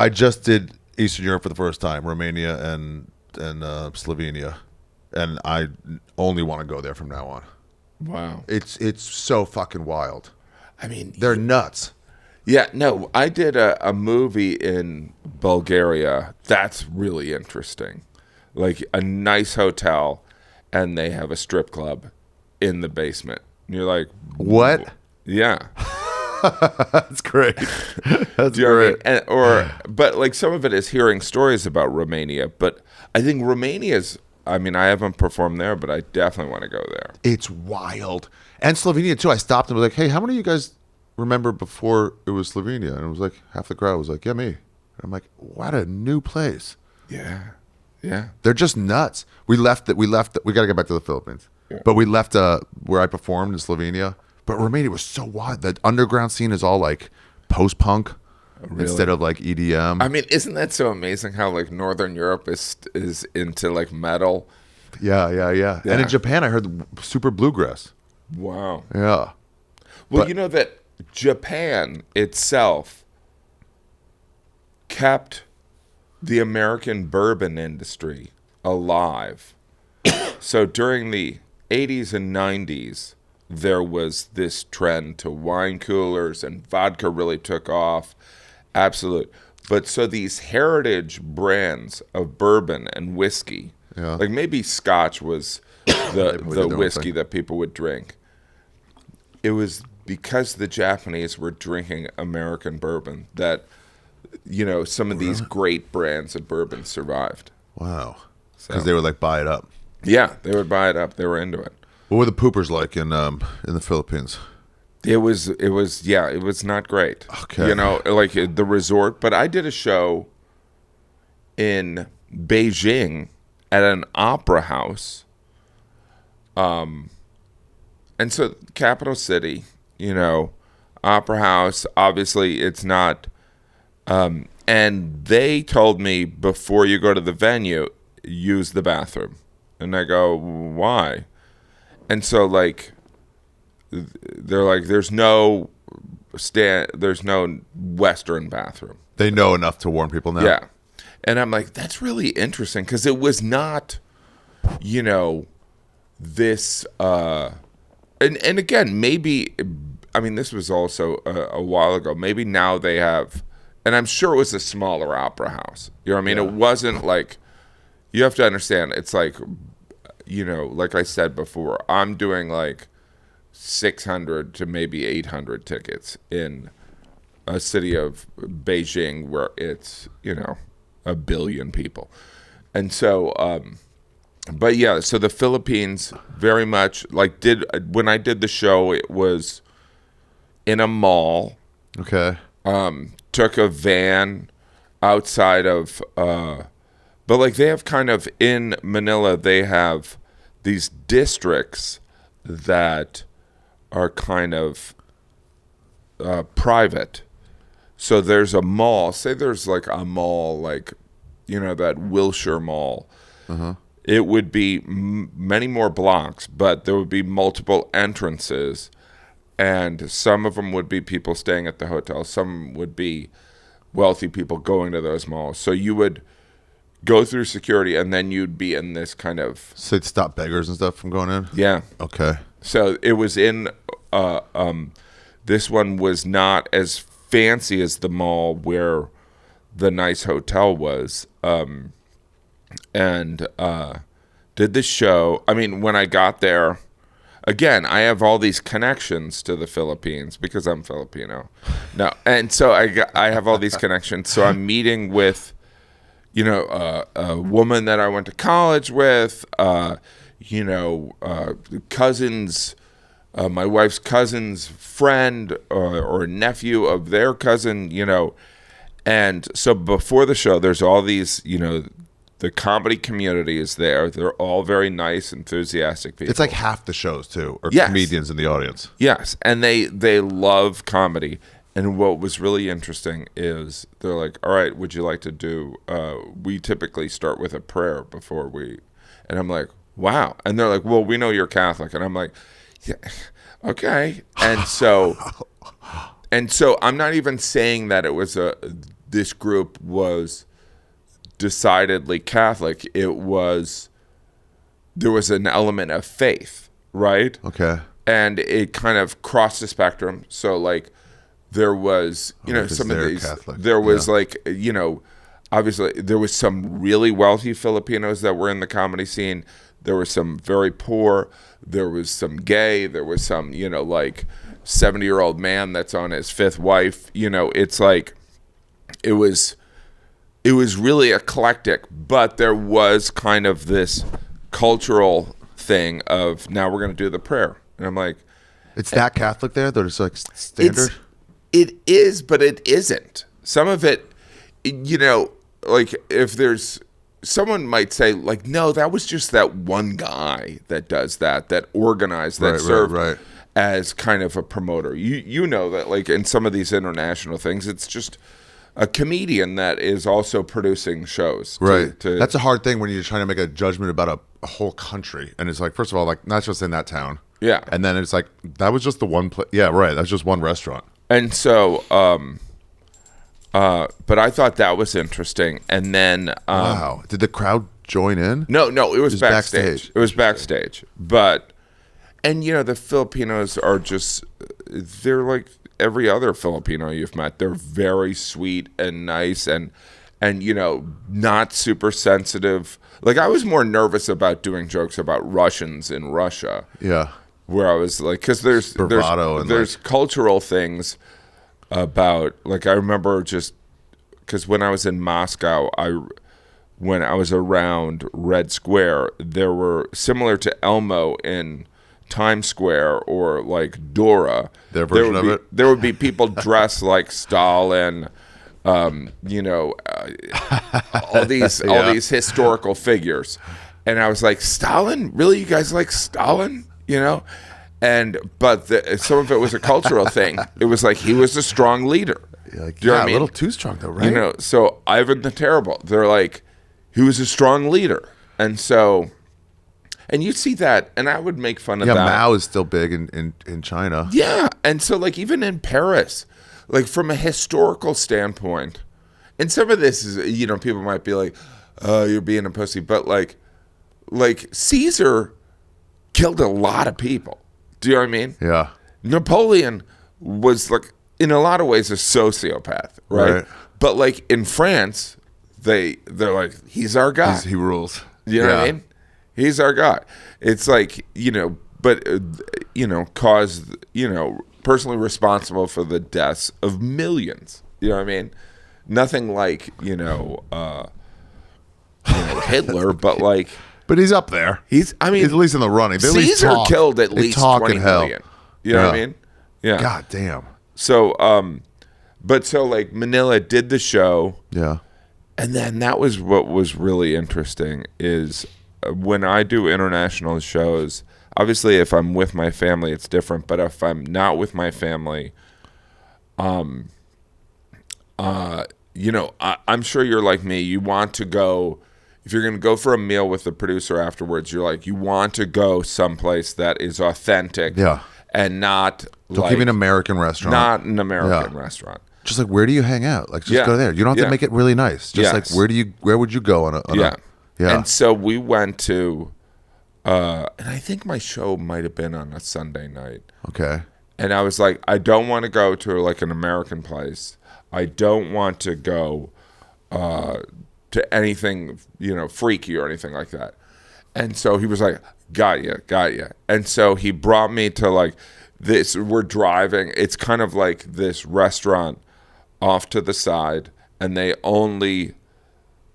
A: did Eastern Europe for the first time, Romania and Slovenia, and I only want to go there from now on.
B: Wow.
A: It's so fucking wild.
B: I mean,
A: They're nuts.
B: yeah. No, I did a movie in Bulgaria. That's really interesting. Like a nice hotel, and they have a strip club in the basement. And you're like,
A: What?
B: yeah.
A: That's great. That's
B: Do you know what I mean?
A: great.
B: But like some of it is hearing stories about Romania. But I think Romania's. I mean, I haven't performed there, but I definitely want to go there.
A: It's wild. And Slovenia too. I stopped and was like, hey, how many of you guys remember before it was Slovenia? And it was like half the crowd was like, yeah, me. And I'm like, what a new place.
B: Yeah, yeah.
A: They're just nuts. We left. We got to get back to the Philippines. But we left where I performed in Slovenia. But Romania was so wild. The underground scene is all like post-punk instead of like EDM.
B: I mean, isn't that so amazing how like Northern Europe is into like metal?
A: Yeah.
B: Yeah.
A: And in Japan, I heard super bluegrass.
B: Wow.
A: Yeah.
B: Well,
A: But-
B: you know that Japan itself kept the American bourbon industry alive. So during the 80s and 90s, there was this trend to wine coolers, and vodka really took off. Absolute. But so these heritage brands of bourbon and whiskey,
A: Yeah.
B: like maybe Scotch was the
A: did their own
B: whiskey
A: thing.
B: that people would drink. It was because the Japanese were drinking American bourbon that, you know, some of these great brands of bourbon survived.
A: Wow.
B: So-
A: Because they would like buy it up.
B: Yeah, they would buy it up. They were into it.
A: What were the poopers like in the Philippines?
B: It was not great.
A: Okay.
B: You know, like the resort. But I did a show in Beijing at an opera house. And so capital city, you know, opera house, obviously it's not, and they told me before you go to the venue, use the bathroom. And I go, why? And so like, they're like, there's no Western bathroom.
A: They know enough to warn people now.
B: Yeah. And I'm like, that's really interesting because it was not, you know, this, and again, maybe, I mean, this was also a while ago. Maybe now they have, and I'm sure it was a smaller opera house. You know what I mean? It wasn't like, you have to understand, it's like, you know, like I said before, I'm doing like 600 to maybe 800 tickets in a city of Beijing where it's, you know, 1 billion people. And so, but yeah, so the Philippines very much like when I did the show, it was in a mall,
A: Okay.
B: took a van outside of, but like they have kind of in Manila, they have these districts that are kind of private. So there's a mall, say there's like a mall, like, you know, that Wilshire Mall. It would be many more blocks, but there would be multiple entrances. And some of them would be people staying at the hotel. Some would be wealthy people going to those malls. So you would go through security, and then you'd be in this kind of,
A: So they'd stop beggars and stuff from going in?
B: yeah.
A: Okay.
B: So it was in, this one was not as fancy as the mall where the nice hotel was. And did the show. I mean, when I got there, again, I have all these connections to the Philippines because I'm Filipino. No, and so I have all these connections. So I'm meeting with, you know, a woman that I went to college with, you know, cousins' my wife's cousin's friend or nephew of their cousin, And so before the show, there's all these, the comedy community is there. They're all very nice, enthusiastic people.
A: It's like half the shows too, or
B: Yes.
A: comedians in the audience.
B: Yes, and they love comedy. And what was really interesting is they're like, all right, would you like to do, we typically start with a prayer before we, and I'm like, wow. And they're like, well, we know you're Catholic. And I'm like, yeah, okay. And so I'm not even saying that it was this group was decidedly Catholic. There was an element of faith, right?
A: Okay.
B: And it kind of crossed the spectrum. So like there was, some of these,
A: Catholic.
B: there was obviously there was some really wealthy Filipinos that were in the comedy scene. There were some very poor. There was some gay. There was some, 70-year-old man that's on his fifth wife. It's like, it was really eclectic, but there was kind of this cultural thing of now we're going to do the prayer. And I'm like,
A: It's that Catholic there? That it's like standard?
B: It is, but it isn't. Some of it, like if there's, someone might say like, no, that was just that one guy that does that organized, that served as kind of a promoter. You know that like in some of these international things, it's just a comedian that is also producing shows.
A: Right. That's a hard thing when you're trying to make a judgment about a whole country. And it's like, first of all, like not just in that town.
B: Yeah.
A: And then it's like, that was just the one place. Yeah, right. That's just one restaurant.
B: And so, but I thought that was interesting. And then,
A: wow. Did the crowd join in?
B: No, it was backstage. It was backstage. But, and the Filipinos are just, they're like every other Filipino you've met. They're very sweet and nice and not super sensitive. Like I was more nervous about doing jokes about Russians in Russia.
A: Yeah.
B: Where I was like, because there's cultural things about, like I remember just because when I was in Moscow, when I was around Red Square, there were similar to Elmo in Times Square or like Dora.
A: Their version of it.
B: There would be people dressed like Stalin. All these historical figures, and I was like, Stalin? Really, you guys like Stalin? But some of it was a cultural thing. It was like he was a strong leader.
A: Like,
B: Do you know what I
A: a
B: mean?
A: little too strong though, right?
B: So Ivan the Terrible, they're like, he was a strong leader. And you see that, and I would make fun of that.
A: Yeah, Mao is still big in China.
B: Yeah, and so like even in Paris, like from a historical standpoint, and some of this is, people might be like, oh, you're being a pussy, but like Caesar killed a lot of people. Do you know what I mean?
A: Yeah.
B: Napoleon was like, in a lot of ways, a sociopath, right? But like in France, they're like, he's our guy.
A: He rules.
B: You know what I mean? He's our guy. It's like, caused, personally responsible for the deaths of millions. You know what I mean? Nothing like, Hitler, but like.
A: But he's up there. He's at least in the running. They
B: Caesar killed at least 20 million. You know what I mean? Yeah.
A: God damn.
B: So, so like Manila did the show.
A: Yeah.
B: And then that was what was really interesting is when I do international shows, obviously if I'm with my family, it's different. But if I'm not with my family, I'm sure you're like me. You want to go. If you're going to go for a meal with the producer afterwards, you're like, you want to go someplace that is authentic and not
A: Don't give me an American restaurant.
B: Not an American restaurant.
A: Just like, where do you hang out? Like, just go there. You don't have to make it really nice. Just like, where would you go on a
B: And so we went to, and I think my show might have been on a Sunday night.
A: Okay.
B: And I was like, I don't want to go to like an American place. I don't want to go to anything, freaky or anything like that. And so he was like, got you. And so he brought me to like this, we're driving. It's kind of like this restaurant off to the side, and they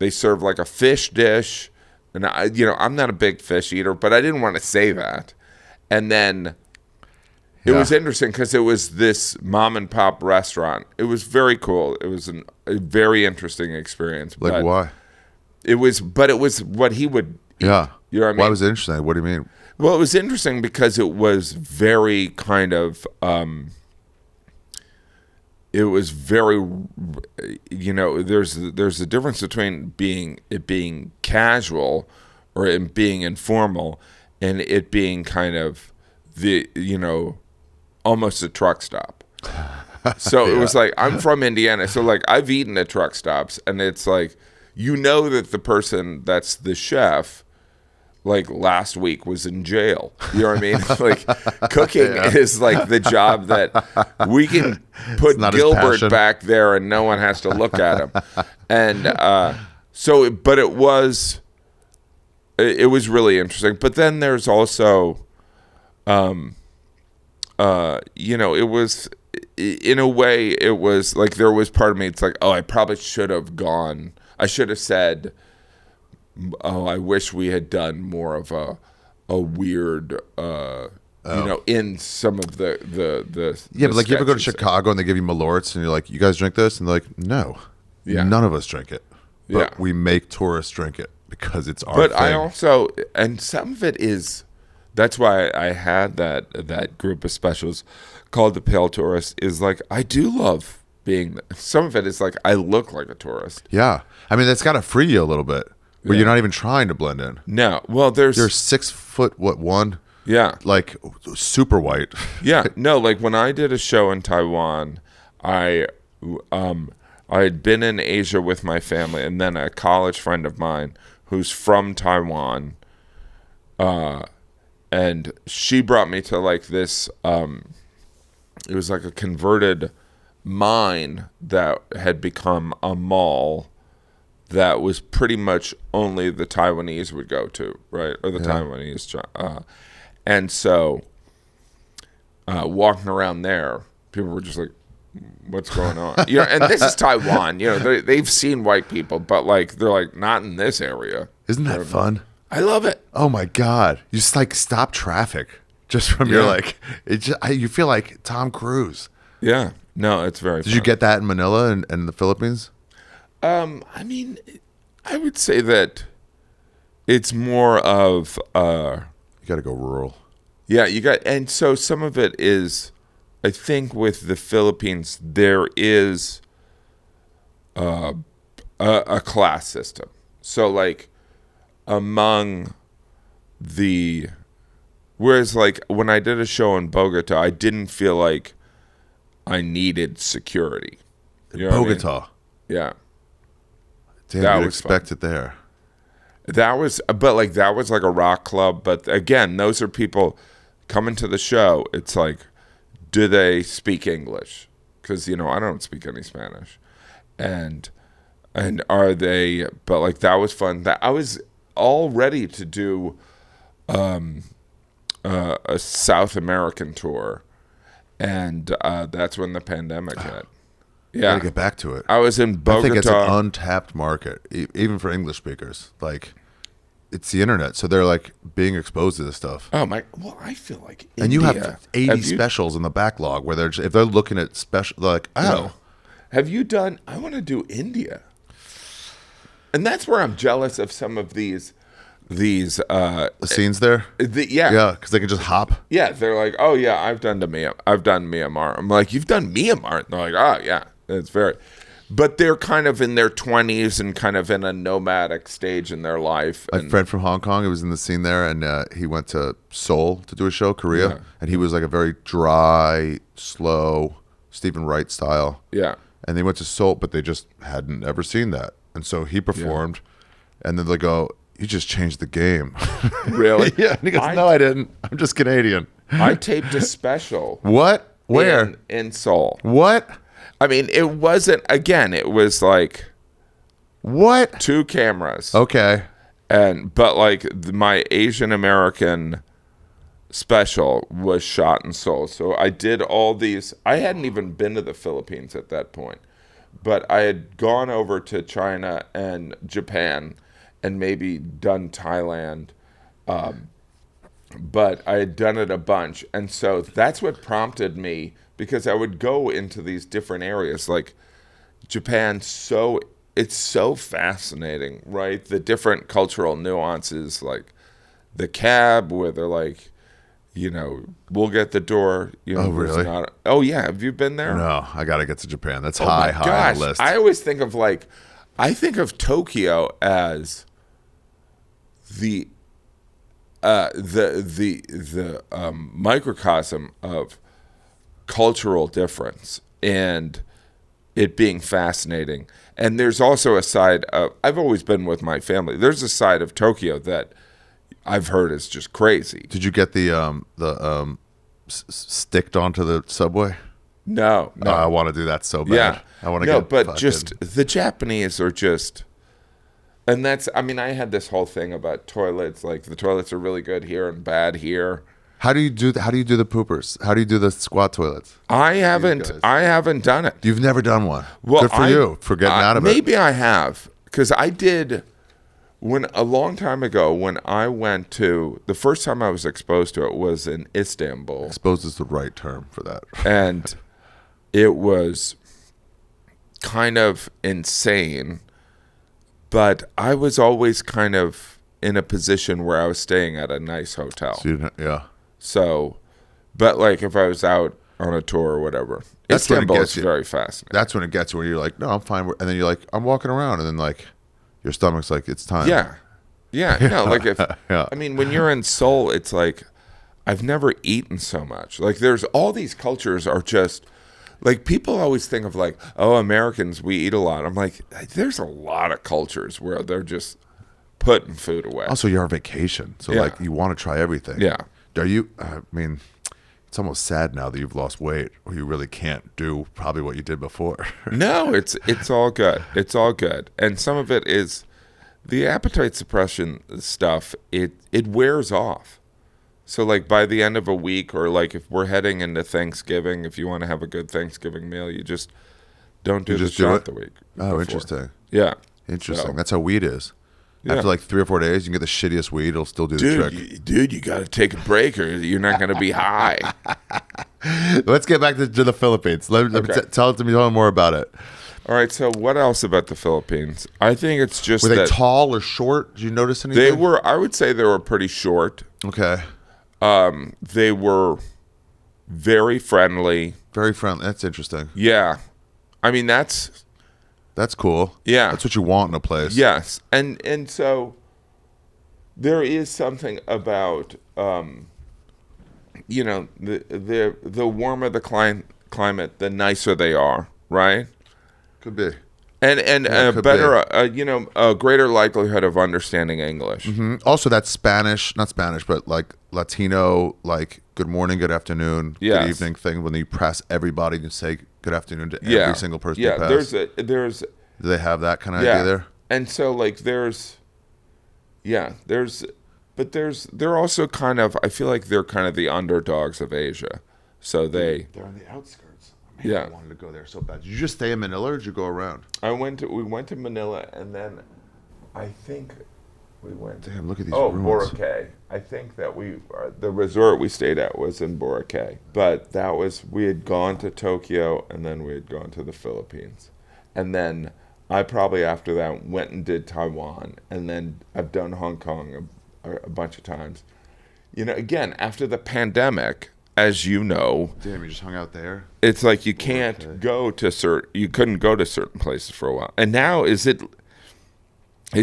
B: serve like a fish dish. And I'm not a big fish eater, but I didn't want to say that. And then It was interesting because it was this mom and pop restaurant. It was very cool. It was a very interesting experience.
A: Like, why?
B: It was what he would eat.
A: Yeah.
B: You know what I mean?
A: Why was it interesting? What do you mean?
B: Well, it was interesting because it was very kind of, it was very, there's a difference between it being casual or it being informal and it being kind of almost a truck stop. So it was like, I'm from Indiana. So like I've eaten at truck stops and it's like, that the person that's the chef, like last week was in jail. You know what I mean? Like cooking is like the job that we can put Gilbert back there and no one has to look at him. And but it was really interesting. But then there's also, it was, in a way, it was like there was part of me, it's like, oh, I probably should have gone. I should have said, oh, I wish we had done more of a weird, in some of the
A: Yeah, but like you ever go to
B: sketches.
A: Chicago and they give you Malorts and you're like, you guys drink this? And they're like, no.
B: Yeah.
A: None of us drink it. But
B: Yeah.
A: we make tourists drink it because it's our
B: But
A: thing.
B: I also, and some of it is, that's why I had that group of specials called The Pale Tourist, is like, I do love being, some of it is like, I look like a tourist.
A: Yeah. I mean, that's got to free you a little bit. Where
B: Yeah.
A: you're not even trying to blend in.
B: No, well,
A: You're 6 foot, one?
B: Yeah.
A: Like super white.
B: Yeah, no, like when I did a show in Taiwan, I had been in Asia with my family, and then a college friend of mine who's from Taiwan, and she brought me to like this, it was like a converted mine that had become a mall that was pretty much only the Taiwanese would go to, right? Or the Taiwanese. And so walking around there, people were just like, what's going on? And this is Taiwan. They've seen white people, but like they're like, not in this area.
A: Isn't that fun?
B: I love it.
A: Oh my God. You just like stop traffic just from your like, you feel like Tom Cruise.
B: Yeah. No, it's very
A: Did you get that in Manila and the Philippines?
B: I mean, I would say that it's more of,
A: You got to go rural.
B: yeah, and so some of it is, I think with the Philippines, there is a class system. So like among whereas like when I did a show in Bogota, I didn't feel like I needed security. You know what I mean?
A: Bogota.
B: Yeah.
A: Damn,
B: That
A: you'd
B: was
A: expect it there.
B: That was like a rock club. But again, those are people coming to the show. It's like, do they speak English? Because, I don't speak any Spanish. And are they, but like that was fun. That I was all ready to do a South American tour. And that's when the pandemic hit. Yeah,
A: Got to get back to it.
B: I was in Bogota.
A: I think it's an untapped market, even for English speakers. Like, it's the internet, so they're like being exposed to this stuff.
B: Oh my! Well, I feel like
A: And you have
B: India.
A: 80 specials in the backlog where if they're looking at special, they're like, oh,
B: Have you done? I want to do India, and that's where I'm jealous of some of these.
A: the scenes there. Yeah, because they can just hop.
B: Yeah, they're like, oh yeah, I've done Myanmar. I'm like, you've done Myanmar? And they're like, oh yeah, it's very. But they're kind of in their 20s and kind of in a nomadic stage in their life.
A: My friend from Hong Kong, he was in the scene there, and he went to Seoul to do a show, Korea, and he was like a very dry, slow, Stephen Wright style.
B: Yeah.
A: And they went to Seoul, but they just hadn't ever seen that. And so he performed, and then they go, you just changed the game.
B: Really?
A: Yeah. And he goes, no, I didn't. I'm just Canadian.
B: I taped a special.
A: What? Where?
B: In Seoul.
A: What?
B: I mean, it wasn't, again, it was like
A: What?
B: 2 cameras.
A: Okay.
B: But like my Asian American special was shot in Seoul. So I did all these. I hadn't even been to the Philippines at that point, but I had gone over to China and Japan and maybe done Thailand. but I had done it a bunch. And so that's what prompted me, because I would go into these different areas. Like Japan, it's so fascinating, right? The different cultural nuances, like the cab where they're like, we'll get the door.
A: Oh, really?
B: Oh, yeah. Have you been there?
A: No, I got to get to Japan. That's
B: Oh
A: high
B: my
A: on
B: gosh.
A: the list.
B: I always think of Tokyo as the microcosm of cultural difference and it being fascinating. And there's also a side of, I've always been with my family, there's a side of Tokyo that I've heard is just crazy.
A: Did you get the sticked onto the subway?
B: No.
A: I want to do that so bad.
B: Yeah.
A: I want to
B: No,
A: get
B: but
A: fucking...
B: just the Japanese are just, and that's, I mean, I had this whole thing about toilets, like the toilets are really good here and bad here.
A: How do you do the poopers? How do you do the squat toilets?
B: I haven't done it.
A: You've never done one.
B: Well,
A: good for you for getting out of it.
B: Maybe I have, because I did a long time ago when I went to, the first time I was exposed to it was in Istanbul.
A: Exposed is the right term for that.
B: And it was kind of insane, but I was always kind of in a position where I was staying at a nice hotel.
A: Yeah.
B: So, but like if I was out on a tour or whatever,
A: That's when it
B: Istanbul
A: gets
B: is
A: you.
B: very fascinating.
A: That's when it gets where you're like, no, I'm fine. And then you're like, I'm walking around. And then like your stomach's like, it's time.
B: Yeah. No, like if,
A: Yeah.
B: I mean, when you're in Seoul, it's like, I've never eaten so much. Like there's all these cultures are just, like people always think of like, oh, Americans, we eat a lot. I'm like, there's a lot of cultures where they're just putting food away.
A: Also, you're on vacation. So
B: Yeah.
A: like you want to try everything.
B: Yeah.
A: Are you, I mean, it's almost sad now that you've lost weight or you really can't do probably what you did before.
B: No, it's all good. It's all good. And some of it is the appetite suppression stuff, it wears off. So like by the end of a week, or like if we're heading into Thanksgiving, if you want to have a good Thanksgiving meal, you just don't do the shot the week
A: Oh,
B: before.
A: interesting.
B: Yeah.
A: Interesting.
B: So,
A: That's how weed is.
B: yeah.
A: After like 3 or 4 days, you can get the shittiest weed. It'll still do the trick.
B: Dude, you got to take a break or you're not going to be high.
A: Let's get back to the Philippines. Let me
B: Okay.
A: tell me more about it.
B: All right, so what else about the Philippines? I think it's just
A: Were they
B: that
A: tall or short? Did you notice anything?
B: they were, I would say they were pretty short.
A: Okay.
B: They were very friendly.
A: Very friendly. That's interesting.
B: Yeah. I mean, that's
A: cool.
B: Yeah.
A: That's what you want in a place.
B: yes. And so there is something about the warmer the climate, the nicer they are, right?
A: Could be.
B: And
A: Yeah,
B: a
A: could
B: better a greater likelihood of understanding English.
A: Also, that Spanish, not Spanish, but like Latino, like good morning, good afternoon,
B: Yes.
A: good evening thing. When you press everybody and say good afternoon to
B: Yeah.
A: every single person
B: Yeah,
A: you pass.
B: there's
A: Do they have that kind of
B: yeah.
A: idea there?
B: And so like they're also kind of, I feel like they're kind of the underdogs of Asia. So
A: They're on the outskirts. Man,
B: Yeah.
A: I wanted to go there so bad. Did you just stay in Manila or did you go around?
B: we went to Manila, and then I think we went.
A: Damn, look at these
B: Oh,
A: ruins.
B: Boracay. I think that the resort we stayed at was in Boracay, but we had gone to Tokyo, and then we had gone to the Philippines, and then I probably after that went and did Taiwan, and then I've done Hong Kong a bunch of times. Again after the pandemic, as you know.
A: Damn, you just hung out there?
B: It's like you can't go to you couldn't go to certain places for a while. And now is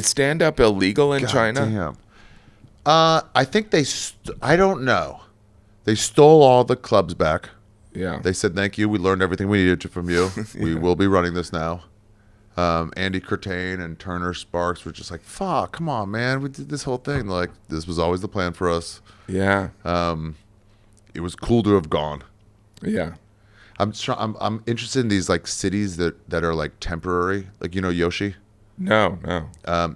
B: stand-up illegal in
A: God
B: China?
A: Damn. I think I don't know. They stole all the clubs back.
B: Yeah.
A: They said, thank you. We learned everything we needed from you. We will be running this now. Andy Curtain and Turner Sparks were just like, fuck, come on, man. We did this whole thing. Like, this was always the plan for us.
B: Yeah.
A: It was cool to have gone.
B: Yeah.
A: I'm interested in these like cities that are like temporary. Like, Yoshi?
B: No.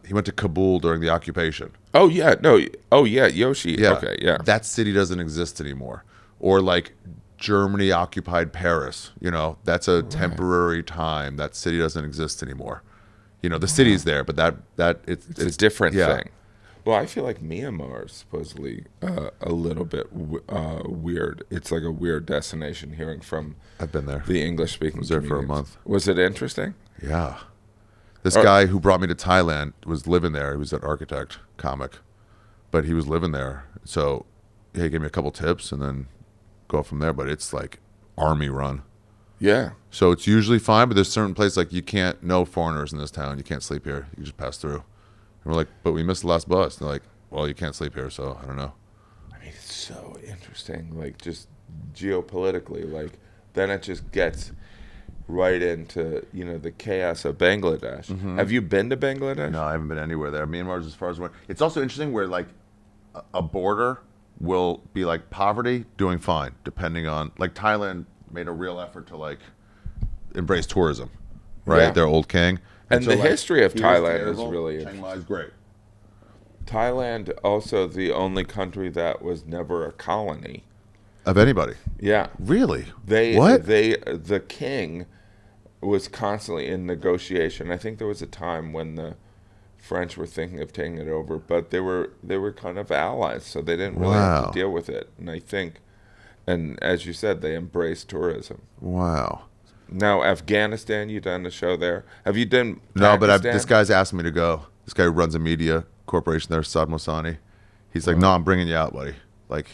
A: He went to Kabul during the occupation.
B: Oh yeah, no. Oh yeah, Yoshi.
A: Yeah.
B: Okay, yeah.
A: That city doesn't exist anymore. Or like Germany occupied Paris. That's a temporary time. That city doesn't exist anymore. The city's there, but it's
B: a different thing. Well, I feel like Myanmar is supposedly a little bit weird. It's like a weird destination. Hearing from
A: I've been there.
B: the English-speaking,
A: Was there for a
B: communities.
A: month.
B: Was it interesting?
A: Yeah. This guy who brought me to Thailand was living there. He was an architect, comic, but he was living there. So he gave me a couple tips and then go from there. But it's like army run.
B: Yeah.
A: So it's usually fine, but there's certain places like you can't, no foreigners in this town. You can't sleep here. You just pass through. And we're like, but we missed the last bus. And they're like, well, you can't sleep here, so I don't know.
B: I mean, it's so interesting, like just geopolitically, like then it just gets right into, the chaos of Bangladesh. Have you been to Bangladesh?
A: No, I haven't been anywhere there. Myanmar's as far as one. It's also interesting where like a border will be like poverty doing fine, depending on like Thailand made a real effort to like embrace tourism, right?
B: Yeah.
A: Their old king.
B: And
A: so,
B: the
A: like,
B: history of
A: here's
B: Thailand
A: terrible,
B: is really
A: Chiang
B: interesting.
A: Mai's great.
B: Thailand also the only country that was never a colony.
A: Of anybody.
B: Yeah.
A: Really?
B: What? The king was constantly in negotiation. I think there was a time when the French were thinking of taking it over, but they were kind of allies, so they didn't really have
A: Wow.
B: to deal with it. And I think, and as you said, they embraced tourism.
A: Wow.
B: Now, Afghanistan, you done a show there? Have you done
A: No, but
B: Pakistan?
A: this guy's asked me to go. This guy who runs a media corporation there, Saad Mosani. He's like, no, I'm bringing you out, buddy. Like,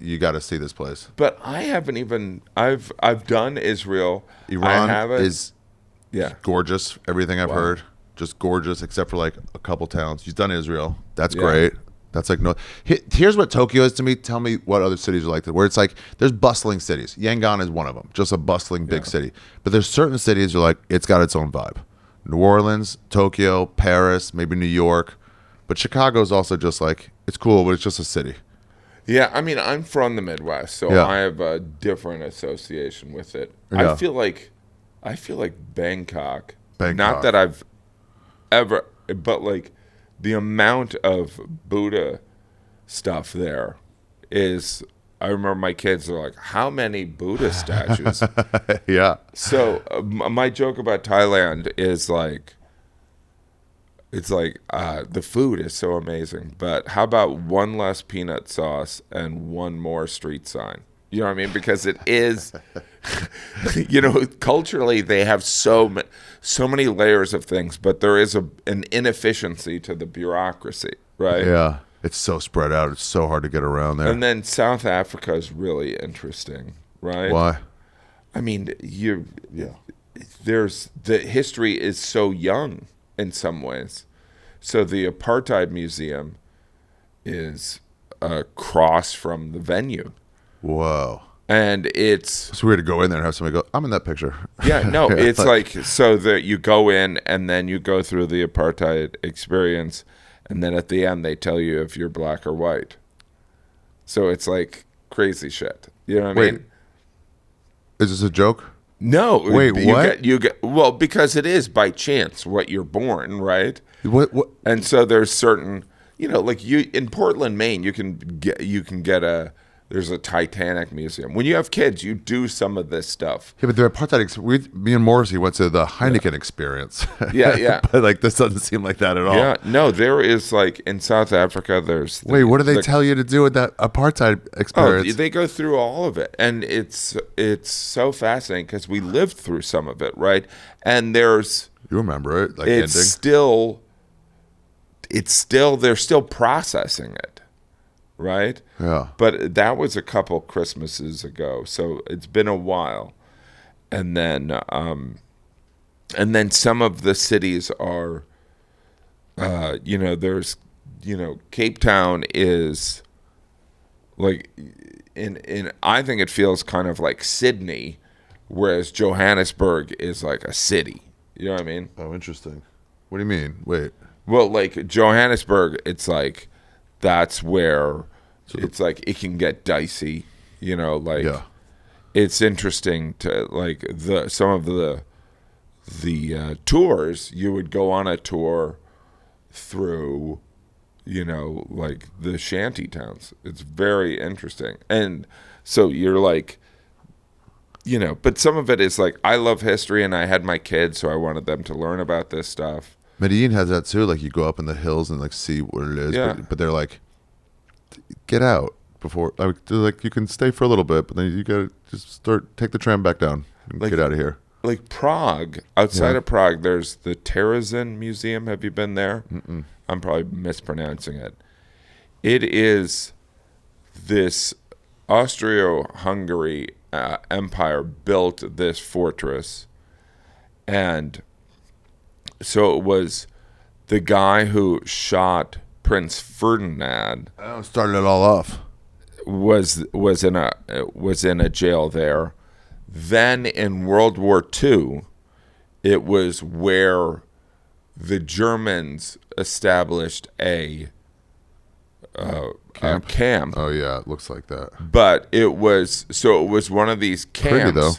A: you got to see this place.
B: But I haven't even. I've done Israel.
A: Iran
B: I haven't,
A: is
B: yeah.
A: gorgeous. Everything I've
B: Wow.
A: heard, just gorgeous, except for like a couple towns. He's done Israel. That's
B: Yeah.
A: great. That's like no. Here's what Tokyo is to me. Tell me what other cities are like that. Where it's like there's bustling cities. Yangon is one of them. Just a bustling big city. But there's certain cities where like it's got its own vibe. New Orleans, Tokyo, Paris, maybe New York. But Chicago's also just like it's cool, but it's just a city.
B: Yeah, I mean, I'm from the Midwest, so
A: Yeah.
B: I have a different association with it.
A: Yeah.
B: I feel like Bangkok.
A: Bangkok.
B: Not that I've ever, but like the amount of Buddha stuff there is. I remember my kids are like, "How many Buddha statues?"
A: Yeah.
B: So my joke about Thailand is like, it's like the food is so amazing, but how about one less peanut sauce and one more street sign? You know what I mean? Because it is, culturally they have so many layers of things, but there is an inefficiency to the bureaucracy, right?
A: Yeah. It's so spread out. It's so hard to get around there.
B: And then South Africa is really interesting, right?
A: Why?
B: I mean, there's the history is so young in some ways. So the apartheid museum is across from the venue,
A: Whoa.
B: and it's
A: It's weird to go in there and have somebody go, I'm in that picture.
B: it's like so that you go in and then you go through the apartheid experience, and then at the end they tell you if you're black or white. So it's like crazy shit. You know what I
A: Wait.
B: mean?
A: Is this a joke?
B: No.
A: Wait,
B: you
A: what?
B: get well, because it is by chance what you're born, right?
A: What?
B: And so there's certain, like you in Portland, Maine, you can get there's a Titanic museum. When you have kids, you do some of this stuff.
A: Yeah, but the apartheid. Me and Morrissey went to the Heineken experience.
B: Yeah.
A: But like this doesn't seem like that at all.
B: Yeah, no, there is like in South Africa. There's
A: Wait, what do they tell you to do with that apartheid
B: Oh,
A: experience?
B: they go through all of it, and it's so fascinating because we lived through some of it, right? And there's
A: You remember it? Like
B: it's
A: ending.
B: still they're still processing it, right?
A: Yeah.
B: But that was a couple Christmases ago, so it's been a while. And then some of the cities are, there's, Cape Town is like in I think it feels kind of like Sydney, whereas Johannesburg is like a city. You know what I mean?
A: Oh, interesting. What do you mean? Wait.
B: Well, like Johannesburg, it's like that's where it's like it can get dicey,
A: Yeah.
B: It's interesting to like some of the tours. You would go on a tour through, like the shanty towns. It's very interesting, and so you're like, but some of it is like I love history, and I had my kids, so I wanted them to learn about this stuff.
A: Medellin has that too. Like you go up in the hills and like see what it is.
B: Yeah.
A: But they're like, get out before. Like, they're like you can stay for a little bit, but then you gotta just take the tram back down and
B: Like-
A: get out of here.
B: Like Prague, outside of Prague, there's the Terezín Museum. Have you been there? Mm-mm. I'm probably mispronouncing it. It is this Austro-Hungary empire built this fortress, and so it was the guy who shot Prince Ferdinand
A: Started it all off.
B: was in a jail there. Then in World War II, it was where the Germans established a camp.
A: Oh yeah, it looks like that.
B: But it was one of these camps.
A: Pretty, though.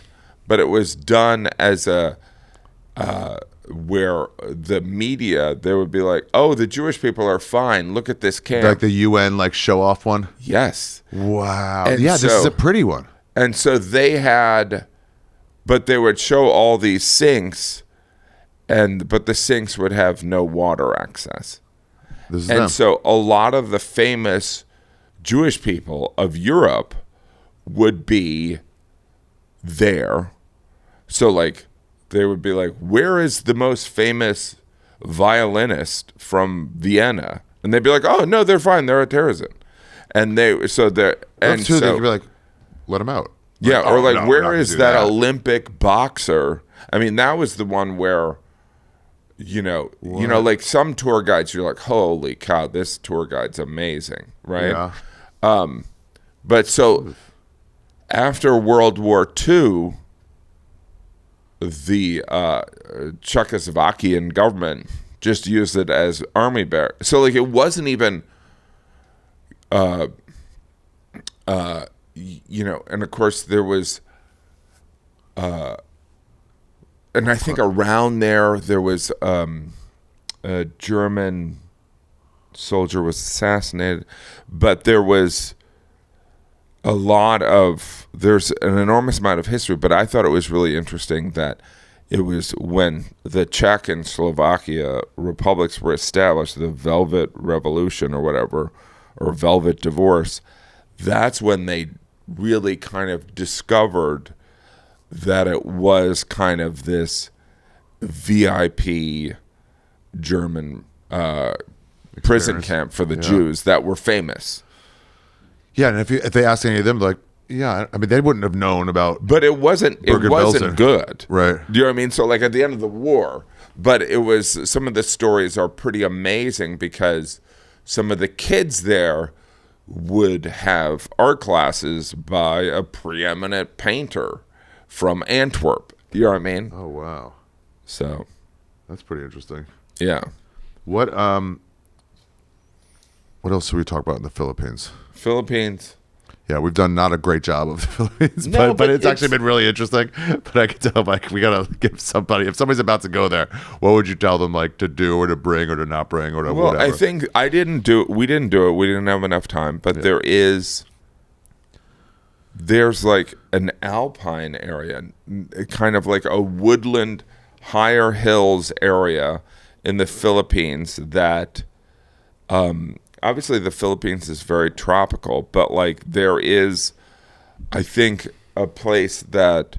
B: But it was done as a where the media, they would be like, "Oh, the Jewish people are fine. Look at this camp."
A: Like the UN like show off one.
B: Yes.
A: Wow.
B: And
A: Yeah, this is
B: so-
A: a pretty one.
B: And so they would show all these sinks, but the sinks would have no water access.
A: This is
B: And
A: them.
B: so a lot of the famous Jewish people of Europe would be there. So like they would be like, where is the most famous violinist from Vienna? And they'd be like, oh no, they're fine. They're at Terezín. And
A: That's true. They could be like, let him out.
B: yeah,
A: Like,
B: or
A: oh,
B: like,
A: no, we're
B: where
A: not gonna
B: is
A: do
B: that Olympic boxer? I mean, that was the one where, like some tour guides, you're like, holy cow, this tour guide's amazing, right?
A: Yeah.
B: But so after World War II, the Czechoslovakian government just used it as army barracks. So like it wasn't even, and of course there was, and I think around there was a German soldier was assassinated, but there's an enormous amount of history. But I thought it was really interesting that it was when the Czech and Slovakia republics were established, the Velvet Revolution or whatever, or Velvet Divorce, that's when they really kind of discovered that it was kind of this VIP German prison camp for the Jews that were famous.
A: Yeah, and if they asked any of them, like, yeah, I mean, they wouldn't have known about.
B: But it wasn't
A: Bergen-Belsen.
B: good.
A: Right.
B: Do you know what I mean? So like at the end of the war, but it was, some of the stories are pretty amazing because some of the kids there would have art classes by a preeminent painter from Antwerp. You know what I mean?
A: Oh wow,
B: So,
A: that's pretty interesting.
B: yeah.
A: What else should we talk about in the Philippines?
B: Philippines.
A: Yeah, we've done not a great job of the Philippines,
B: No,
A: but
B: but
A: it's actually
B: it's-
A: been really interesting. But I can tell, like, we gotta give somebody, if somebody's about to go there, what would you tell them, like, to do or to bring or to not bring or to
B: Well,
A: whatever?
B: I think we didn't do it. We didn't have enough time, but there's like an Alpine area, kind of like a woodland, higher hills area in the Philippines that, obviously the Philippines is very tropical, but like there is, I think, a place that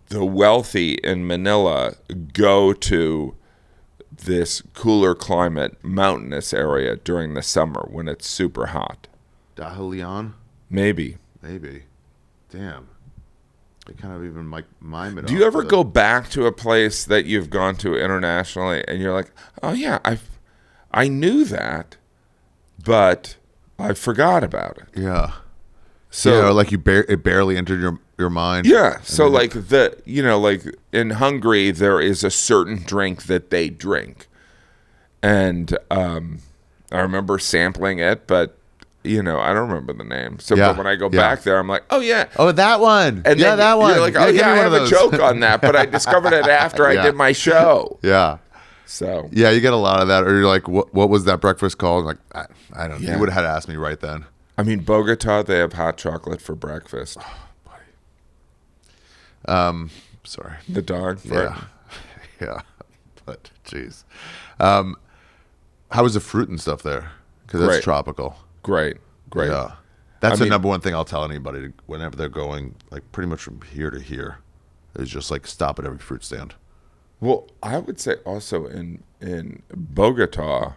B: the wealthy in Manila go to, this cooler climate mountainous area during the summer when it's super hot.
A: Dahilian?
B: Maybe.
A: Maybe. Damn. They kind of even like mime it.
B: Do you ever go back to a place that you've gone to internationally and you're like, oh yeah, I knew that, but I forgot about it.
A: Yeah.
B: So
A: yeah, like it barely entered your mind.
B: yeah, so
A: then
B: like like in Hungary there is a certain drink that they drink, and I remember sampling it, but I don't remember the name. So
A: Yeah,
B: but when I go
A: yeah.
B: back there, I'm like, oh yeah.
A: Oh, that one.
B: And
A: yeah,
B: then
A: that one.
B: You're like, oh
A: give
B: yeah,
A: me
B: I
A: one
B: have
A: of
B: a
A: those.
B: joke on that, but I discovered it after I
A: Yeah.
B: did my show.
A: Yeah.
B: So
A: Yeah, you get a lot of that. Or you're like, what was that breakfast called? Like, I don't know.
B: Yeah.
A: You would have had to ask me right then.
B: I mean, Bogota, they have hot chocolate for breakfast.
A: Sorry.
B: The dog,
A: Yeah.
B: right?
A: Yeah. But jeez, how is the fruit and stuff there? Because that's
B: Great.
A: tropical.
B: Great.
A: Yeah, that's
B: I
A: the
B: mean-
A: number one thing I'll tell anybody whenever they're going, like pretty much from here to here, is just like stop at every fruit stand.
B: Well, I would say also in Bogota,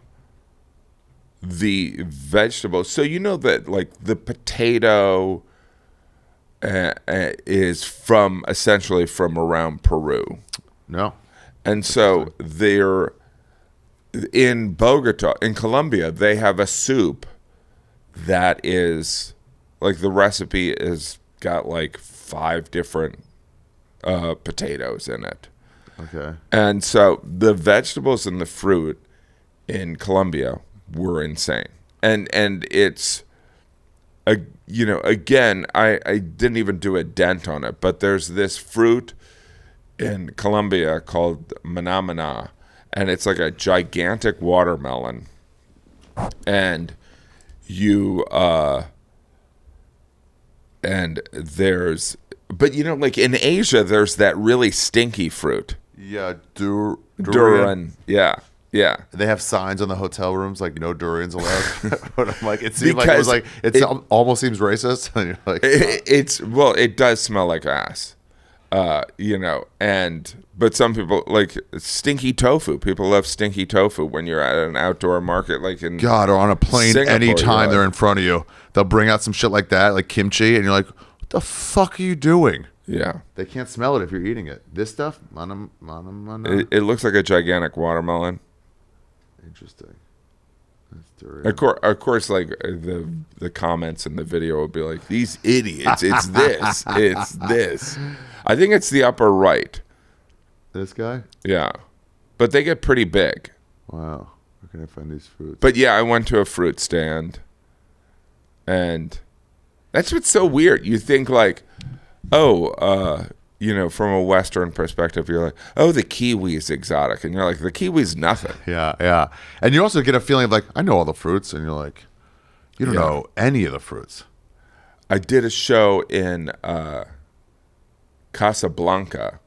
B: the vegetables. So you know that like the potato is from essentially from around Peru,
A: No,
B: and so they're in Bogota, in Colombia. They have a soup that is like the recipe is got like 5 different potatoes in it.
A: okay,
B: And so the vegetables and the fruit in Colombia were insane. And it's again, I didn't even do a dent on it, but there's this fruit in Colombia called manamana, and it's like a gigantic watermelon. And you and there's but like in Asia there's that really stinky fruit.
A: yeah,
B: Durian. Yeah.
A: They have signs on the hotel rooms like no durians allowed. But I'm like, it seemed
B: Because
A: like it almost seems racist. And you're like,
B: It does smell like ass. But some people like stinky tofu. People love stinky tofu when you're at an outdoor market, like in
A: God, or on a plane,
B: Singapore,
A: anytime
B: you're
A: they're
B: like-
A: in front of you, they'll bring out some shit like that, like kimchi, and you're like, what the fuck are you doing?
B: Yeah.
A: They can't smell it if you're eating it. This stuff, manam.
B: It looks like a gigantic watermelon.
A: Interesting. That's durian.
B: Of course, like the comments in the video will be like, "These idiots! It's this! It's this!" I think it's the upper right.
A: This guy?
B: Yeah, but they get pretty big.
A: Wow. Where can I find these fruits?
B: But yeah, I went to a fruit stand, and that's what's so weird. You think like, from a Western perspective, you're like, oh, the kiwi's exotic, and you're like, the kiwi's nothing.
A: Yeah. And you also get a feeling of like, I know all the fruits, and you're like, you don't
B: Yeah.
A: know any of the fruits.
B: I did a show in Casablanca.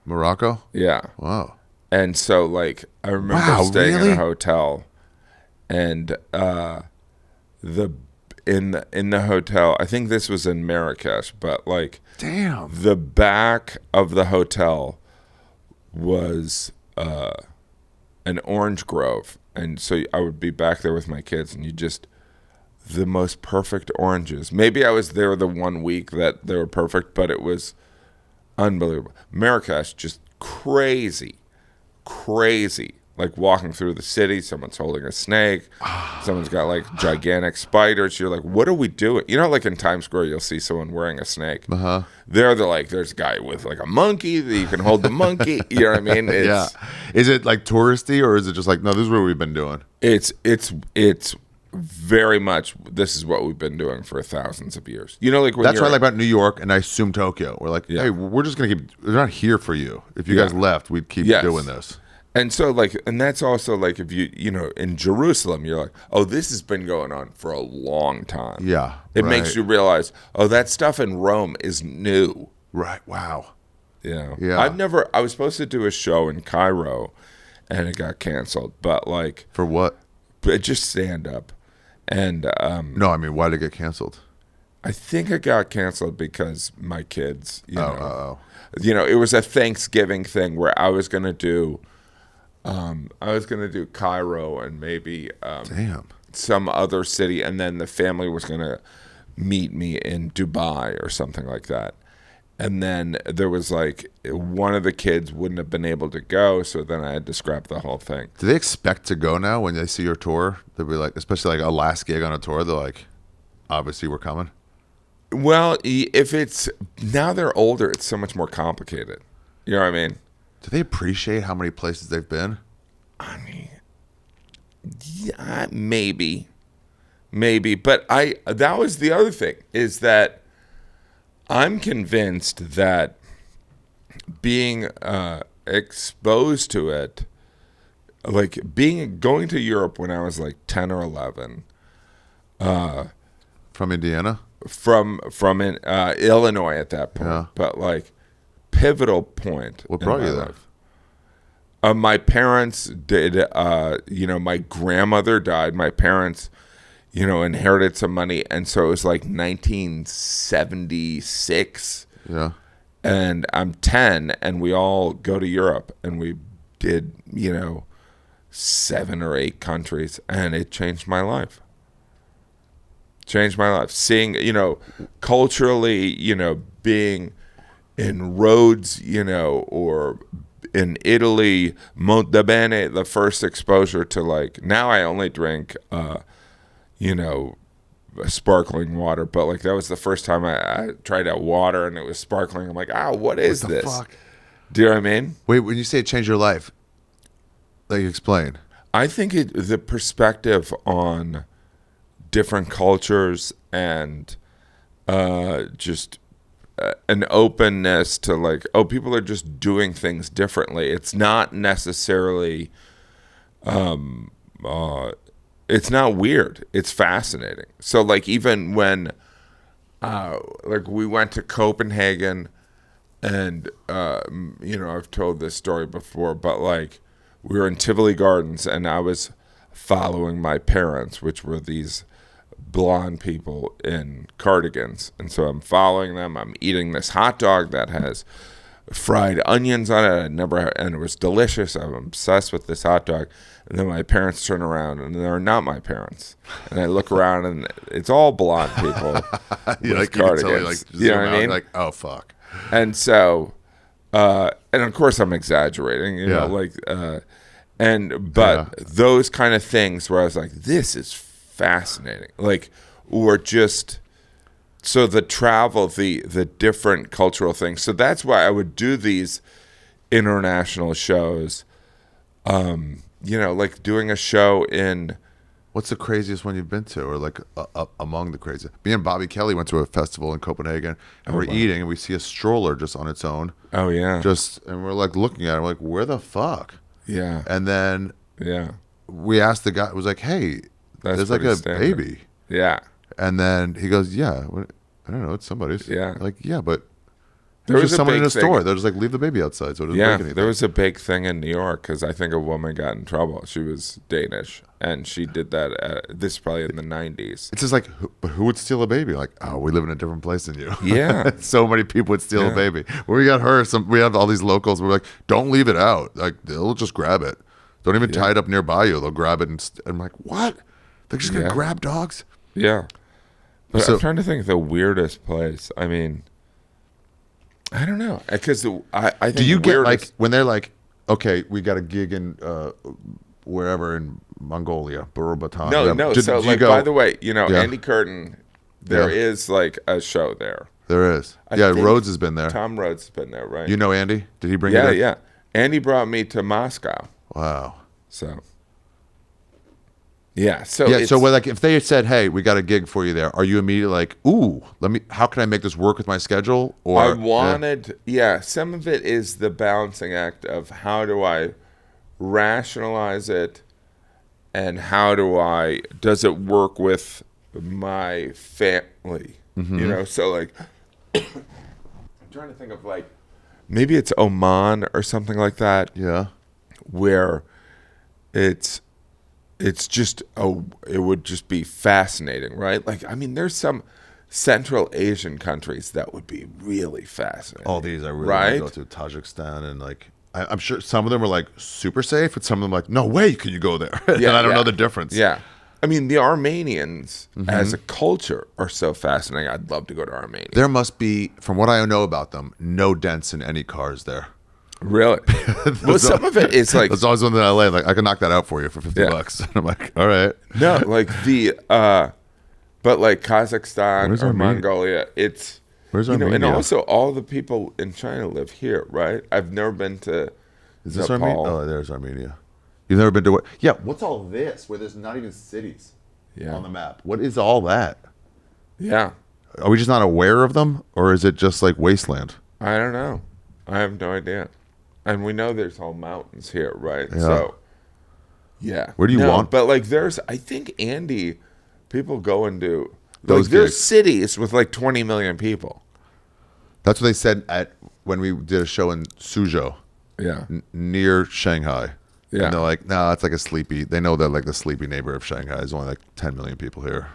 A: Morocco?
B: Yeah.
A: Wow.
B: And so, like, I remember
A: Wow,
B: staying in
A: really?
B: a hotel, and in the hotel, I think this was in Marrakesh, but like
A: Damn.
B: the back of the hotel was an orange grove, and so I would be back there with my kids, and the most perfect oranges. Maybe I was there the 1 week that they were perfect, but it was unbelievable. Marrakesh, just crazy. Like walking through the city, someone's holding a snake, someone's got like gigantic spiders. You're like, what are we doing? Like in Times Square, you'll see someone wearing a snake.
A: Uh-huh.
B: They're like, there's a guy with like a monkey that you can hold the monkey. You know what I mean?
A: Yeah. Is it like touristy, or is it just like, no, this is what we've been doing?
B: It's very much, this is what we've been doing for thousands of years. Like when
A: That's
B: you're
A: what I like about New York, and I assume Tokyo. We're like,
B: Yeah.
A: hey, we're just going to keep, we're not here for you. If you guys left, we'd keep
B: Yes.
A: doing this.
B: And so, like, and that's also like if in Jerusalem, you're like, oh, this has been going on for a long time.
A: Yeah.
B: It
A: right.
B: makes you realize, oh, that stuff in Rome is new.
A: Right. Wow.
B: Yeah.
A: Yeah.
B: I was supposed to do a show in Cairo and it got canceled, but like,
A: For what?
B: just stand up. And
A: No, I mean, why did it get canceled?
B: I think it got canceled because my kids,
A: Oh.
B: it was a Thanksgiving thing where I was going to do Cairo and maybe
A: Damn.
B: some other city, and then the family was going to meet me in Dubai or something like that. And then there was like one of the kids wouldn't have been able to go, so then I had to scrap the whole thing.
A: Do they expect to go now when they see your tour? They'll be like, especially like a last gig on a tour, they're like, obviously we're coming.
B: Well, if it's now they're older, it's so much more complicated. You know what I mean?
A: Do they appreciate how many places they've been?
B: I mean, yeah, maybe, but that was the other thing, is that I'm convinced that being exposed to it, like going to Europe when I was like 10 or 11,
A: From Indiana?
B: from in Illinois at that point,
A: Yeah.
B: but like pivotal point.
A: What
B: in
A: brought
B: my
A: you there?
B: life. My parents did. My grandmother died. My parents, inherited some money, and so it was like 1976.
A: Yeah.
B: And I'm 10, and we all go to Europe, and we did, 7 or 8 countries, and it changed my life. Seeing, culturally, being in Rhodes, or in Italy, Monte the first exposure to, like, now I only drink, sparkling water, but like that was the first time I tried out water and it was sparkling. I'm like, what is
A: What the
B: this?
A: fuck?
B: Do you know what I mean?
A: Wait, when you say it changed your life, like, explain.
B: I think the perspective on different cultures and just an openness to like, people are just doing things differently. It's not necessarily it's not weird. It's fascinating. So like even when we went to Copenhagen and I've told this story before, but like we were in Tivoli Gardens and I was following my parents, which were these blonde people in cardigans. And so I'm following them. I'm eating this hot dog that has fried onions on it. And it was delicious. I'm obsessed with this hot dog. And then my parents turn around, and they're not my parents. And I look around, and it's all blonde people with cardigans. You know what I mean?
A: Like, oh, fuck.
B: And so, and of course I'm exaggerating, those kind of things where I was like, this is fascinating. Like, or just, so the travel, the different cultural things. So that's why I would do these international shows. Like doing a show in.
A: What's the craziest one you've been to, or like among the craziest? Me and Bobby Kelly went to a festival in Copenhagen, and we're eating, and we see a stroller just on its own.
B: Oh yeah.
A: And we're like looking at it, we're like, where the fuck?
B: Yeah.
A: And then we asked the guy, it was like, hey, there's like a baby.
B: Yeah.
A: And then he goes, yeah, I don't know, it's somebody's.
B: Yeah.
A: Like, yeah, but
B: there
A: was
B: was
A: just someone in a
B: thing.
A: store. They'll just like leave the baby outside, so it doesn't break anything.
B: There was a big thing in New York because I think a woman got in trouble. She was Danish, and she did that. This is probably in the 90s.
A: It's just like, but who would steal a baby? Like, oh, we live in a different place than you.
B: Yeah.
A: So many people would steal a baby. When we got her, we have all these locals. We're like, don't leave it out. Like, they'll just grab it. Don't even tie it up nearby you. They'll grab it. And I'm like, what? They're just going to grab dogs?
B: Yeah. But I'm trying to think of the weirdest place. I mean, I don't know. Because I think
A: do you get like, when they're like, okay, we got a gig in wherever in Mongolia, Batan.
B: No. So like, by the way, Andy Curtin, there is like a show there.
A: There is. Rhodes has been there.
B: Tom Rhodes has been there, right?
A: You know Andy? Did he bring you there?
B: Yeah. Andy brought me to Moscow.
A: Wow.
B: So. Yeah. So
A: like if they said, "Hey, we got a gig for you there," are you immediately like, "Ooh, how can I make this work with my schedule?" Or
B: I wanted, some of it is the balancing act of how do I rationalize it, and does it work with my family?
A: Mm-hmm.
B: So like, I'm trying to think of like, maybe it's Oman or something like that.
A: Yeah.
B: Where it's just it would just be fascinating, right? Like, I mean, there's some Central Asian countries that would be really fascinating.
A: All these I really want to go to, Tajikistan, and like I'm sure some of them are like super safe, and some of them like, no way can you go there. And I don't know the difference.
B: Yeah, I mean, the Armenians as a culture are so fascinating. I'd love to go to Armenia.
A: There must be, from what I know about them, no dents in any cars there.
B: Really? Well, some of it is like,
A: there's always one in LA. Like, I can knock that out for you for $50. And I'm like, all right.
B: No, like but like Kazakhstan or Mongolia, it's
A: where's Armenia?
B: And also all the people in China live here, right? I've never been to.
A: Is this Armenia? Oh, there's Armenia. You've never been to what? Yeah. What's all this? Where there's not even cities on the map. What is all that?
B: Yeah.
A: Are we just not aware of them, or is it just like wasteland?
B: I don't know. I have no idea. And we know there's all mountains here, right?
A: Yeah.
B: So, yeah.
A: Where do you want?
B: But like, I think Andy, people go and do
A: those.
B: There's cities with like 20 million people.
A: That's what they said when we did a show in Suzhou.
B: Yeah.
A: near Shanghai.
B: Yeah.
A: And they're like, no, it's like a sleepy. They know that like the sleepy neighborhood of Shanghai. There's only like 10 million people here.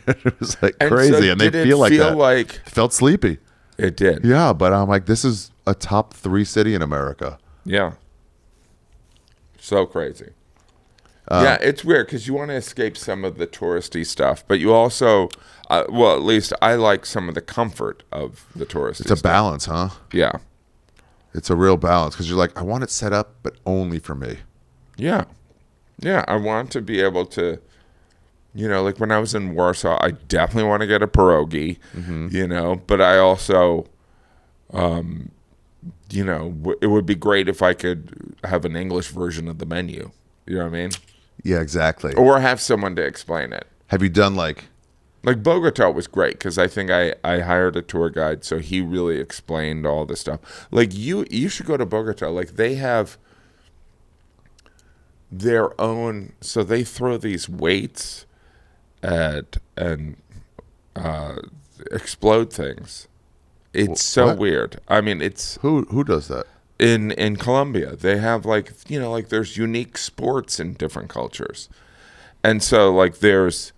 A: It was like crazy,
B: so
A: and they
B: did it
A: feel like that.
B: like
A: It felt sleepy.
B: it did.
A: Yeah, but I'm like, this is a top 3 city in America.
B: Yeah. So crazy. Yeah, it's weird because you want to escape some of the touristy stuff, but you also, well, at least I like some of the comfort of the touristy
A: It's a
B: stuff.
A: balance, huh?
B: Yeah.
A: It's a real balance because you're like, I want it set up, but only for me.
B: Yeah. Yeah, I want to be able to, like when I was in Warsaw, I definitely want to get a pierogi, but I also, it would be great if I could have an English version of the menu. You know what I mean?
A: Yeah, exactly.
B: Or have someone to explain it.
A: Have you done like
B: Bogota was great because I think I hired a tour guide, so he really explained all the stuff. Like you should go to Bogota. Like they have their own, so they throw these weights at and explode things. It's so
A: what?
B: weird. I mean, it's
A: who does that?
B: in Colombia. They have like there's unique sports in different cultures, and so like there's.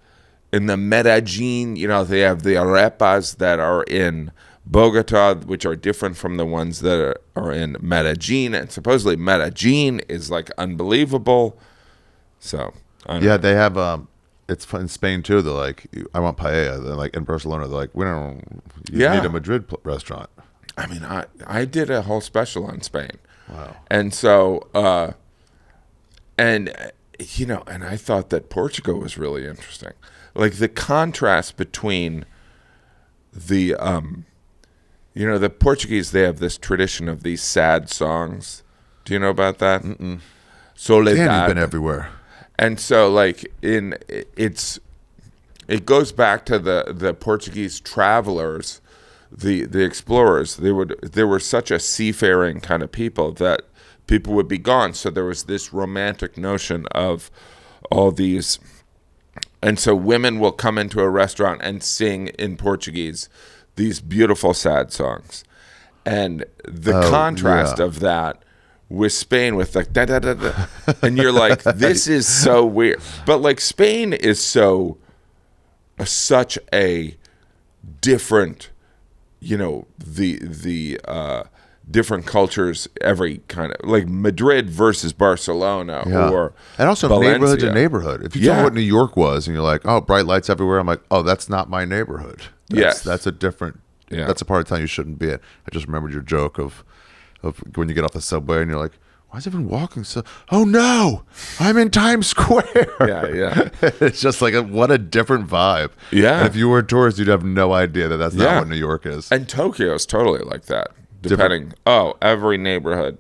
B: In the Medellin, they have the arepas that are in Bogota, which are different from the ones that are in Medellin. And supposedly Medellin is like unbelievable. So,
A: Yeah, they have. It's in Spain too. They're like, I want paella. They're like in Barcelona. They're like, we don't. You need a Madrid restaurant.
B: I mean, I did a whole special on Spain.
A: Wow.
B: And so, and I thought that Portugal was really interesting. Like the contrast between the the Portuguese, they have this tradition of these sad songs. Do you know about that? Soledad.
A: Damn, you've been everywhere.
B: And so like it goes back to the Portuguese travelers, the explorers. They were such a seafaring kind of people that people would be gone. So there was this romantic notion of all these. And so women will come into a restaurant and sing in Portuguese these beautiful sad songs. And the contrast of that with Spain with like da da da da. And you're like, this is so weird. But like Spain is such a different, the different cultures, every kind of like Madrid versus Barcelona or
A: and also
B: Valencia.
A: neighborhood to neighborhood. If you tell me what New York was and you're like, oh, bright lights everywhere, I'm like, oh, that's not my neighborhood. That's a different. Yeah. That's a part of town you shouldn't be at. I just remembered your joke of when you get off the subway and you're like, why is everyone walking so? Oh no, I'm in Times Square.
B: Yeah.
A: It's just like what a different vibe.
B: Yeah.
A: And if you were a tourist, you'd have no idea that that's not what New York is.
B: And Tokyo is totally like that. Depending, every neighborhood,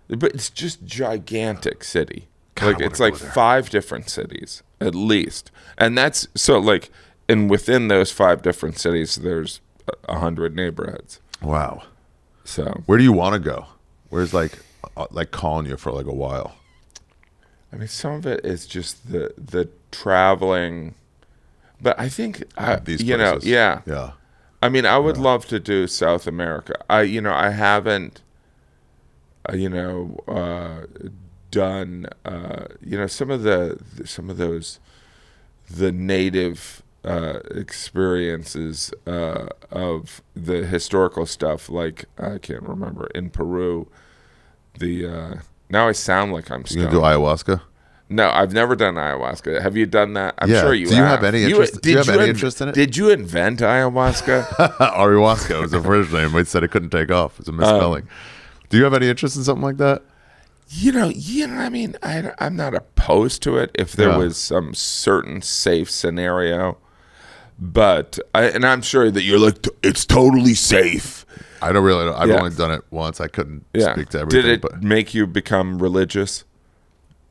B: but it's just gigantic city.
A: God,
B: it's like 5 different cities at least, and that's so like, and within those 5 different cities, there's 100 neighborhoods.
A: Wow.
B: So
A: where do you want to go? Where's like calling you for like a while?
B: I mean, some of it is just the traveling, but I think
A: These places.
B: yeah. I mean, I would love to do South America. I haven't, done, some of those, the native experiences of the historical stuff. Like I can't remember in Peru. Now I sound like I'm stoned.
A: You gonna do ayahuasca?
B: No, I've never done ayahuasca. Have you done that? I'm
A: Yeah.
B: sure you
A: Do you
B: have.
A: have any interest? Do you have any interest in it?
B: Did you invent ayahuasca?
A: Ayahuasca was the first name. They said it couldn't take off. It's a misspelling. Do you have any interest in something like that?
B: I mean, I'm not opposed to it if there was some certain safe scenario. But I'm sure that you're like, it's totally safe.
A: I don't really know. I've only done it once. I couldn't speak to everything.
B: Did it make you become religious?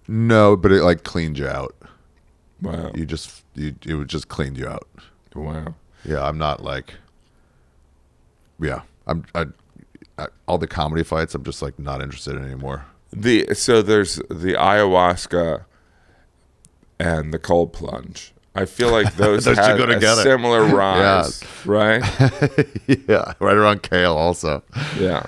A: No, but it like cleaned you out.
B: Wow.
A: It just cleaned you out.
B: Wow.
A: Yeah, I'm not like. Yeah, I all the comedy fights. I'm just like not interested in anymore.
B: So there's the ayahuasca and the cold plunge. I feel like those
A: Those
B: have
A: should go
B: a
A: together.
B: similar rise, right?
A: Yeah, right around kale also.
B: Yeah.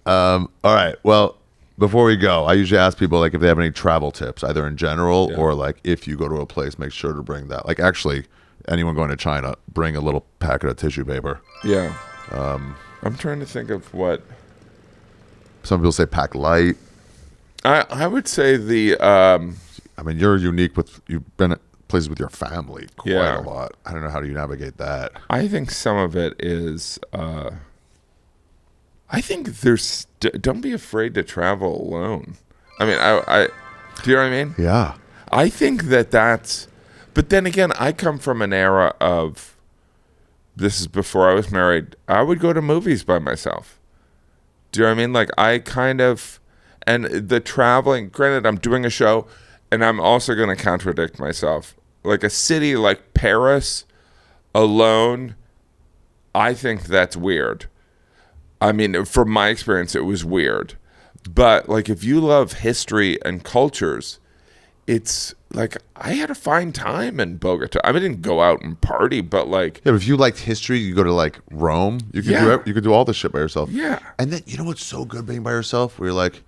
A: All right. Well, before we go, I usually ask people like if they have any travel tips, either in general or like if you go to a place, make sure to bring that. Like actually, anyone going to China, bring a little packet of tissue paper.
B: Yeah. I'm trying to think of what.
A: Some people say pack light.
B: I would say the.
A: I mean, you're unique with you've been at places with your family quite a lot. I don't know how do you navigate that.
B: I think some of it is. I think there's. Don't be afraid to travel alone. I mean, I do you know what I mean?
A: Yeah.
B: I think that's. But then again, I come from an era of. This is before I was married. I would go to movies by myself. Do you know what I mean? Like I kind of, and the traveling. Granted, I'm doing a show, and I'm also going to contradict myself. Like a city like Paris, alone. I think that's weird. I mean, from my experience, it was weird. But, like, if you love history and cultures, it's, like, I had a fine time in Bogota. I didn't go out and party, but, like...
A: Yeah, but if you liked history, you go to, like, Rome. You could do all this shit by yourself.
B: Yeah.
A: And then, you know what's so good being by yourself? Where you're, like,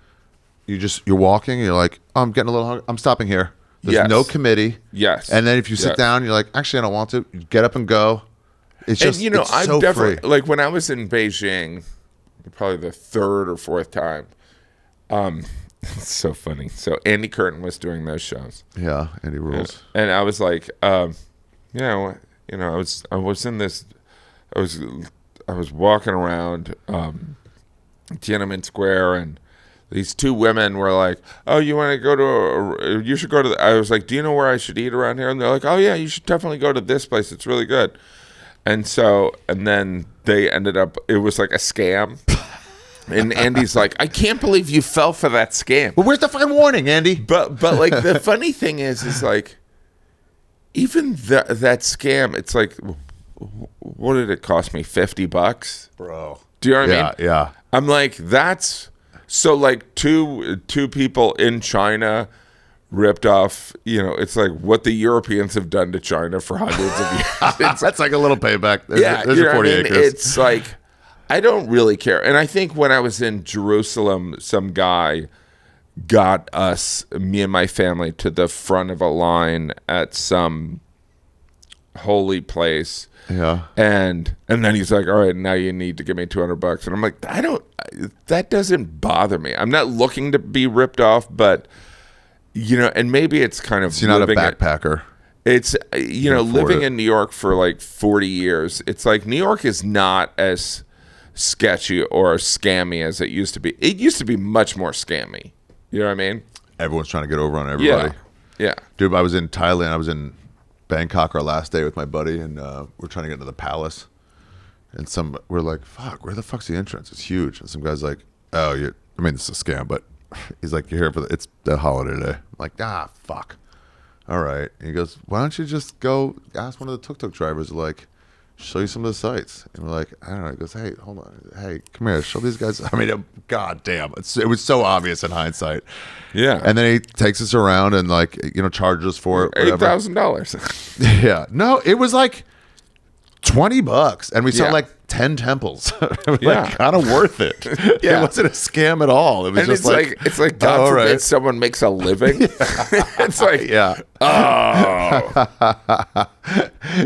A: you're walking, and you're like, oh, I'm getting a little hungry. I'm stopping here. There's no committee.
B: Yes.
A: And then if you sit down, you're like, actually, I don't want to. You get up and go. It's just,
B: and, you know,
A: it's
B: I've
A: so
B: definitely...
A: free.
B: Like, when I was in Beijing... probably the third or fourth time. It's so funny. So Andy Curtin was doing those shows.
A: Yeah, Andy rules.
B: And I was like, I was in this, I was walking around Tiananmen Square, and these two women were like, "Oh, you want to go to? You should go to." I was like, "Do you know where I should eat around here?" And they're like, "Oh yeah, you should definitely go to this place. It's really good." And then they ended up, it was like a scam. And Andy's like, I can't believe you fell for that scam.
A: Well, where's the fucking warning, Andy?
B: But like, the funny thing is like, even that scam, it's like, what did it cost me? $50?
A: Bro.
B: Do you know what I mean?
A: Yeah.
B: I'm like, that's, so like two people in China ripped off, you know, it's like what the Europeans have done to China for hundreds of years.
A: That's like a little payback. There's
B: you
A: your
B: know
A: 40
B: what I mean?
A: acres.
B: It's like, I don't really care. And I think when I was in Jerusalem, some guy got us, me and my family, to the front of a line at some holy place.
A: Yeah.
B: And then he's like, all right, now you need to give me $200. And I'm like, that doesn't bother me. I'm not looking to be ripped off, but, you know, and maybe it's kind of,
A: so you're not a backpacker.
B: It's, you know, living in New York for like 40 years, it's like New York is not as sketchy or scammy as it used to be. It used to be much more scammy. You know what I mean?
A: Everyone's trying to get over on everybody.
B: Yeah.
A: Dude, I was in Thailand. I was in Bangkok our last day with my buddy, and we're trying to get into the palace. And we're like, fuck, where the fuck's the entrance? It's huge. And some guy's like, oh, I mean, it's a scam, but he's like, you're here for it's the holiday day. I'm like, fuck. All right. And he goes, why don't you just go ask one of the tuk-tuk drivers, like, show you some of the sites. And we're like, I don't know. He goes, hey, hold on. Hey, come here. Show these guys. I mean, god damn. It was so obvious in hindsight.
B: Yeah.
A: And then he takes us around and, like, you know, charges us for it.
B: $8,000.
A: Yeah. No, it was like $20. And we saw like 10 temples. Like, kind of worth it. It wasn't a scam at all. It was
B: and
A: just
B: it's like God forbid someone makes a living. It's like,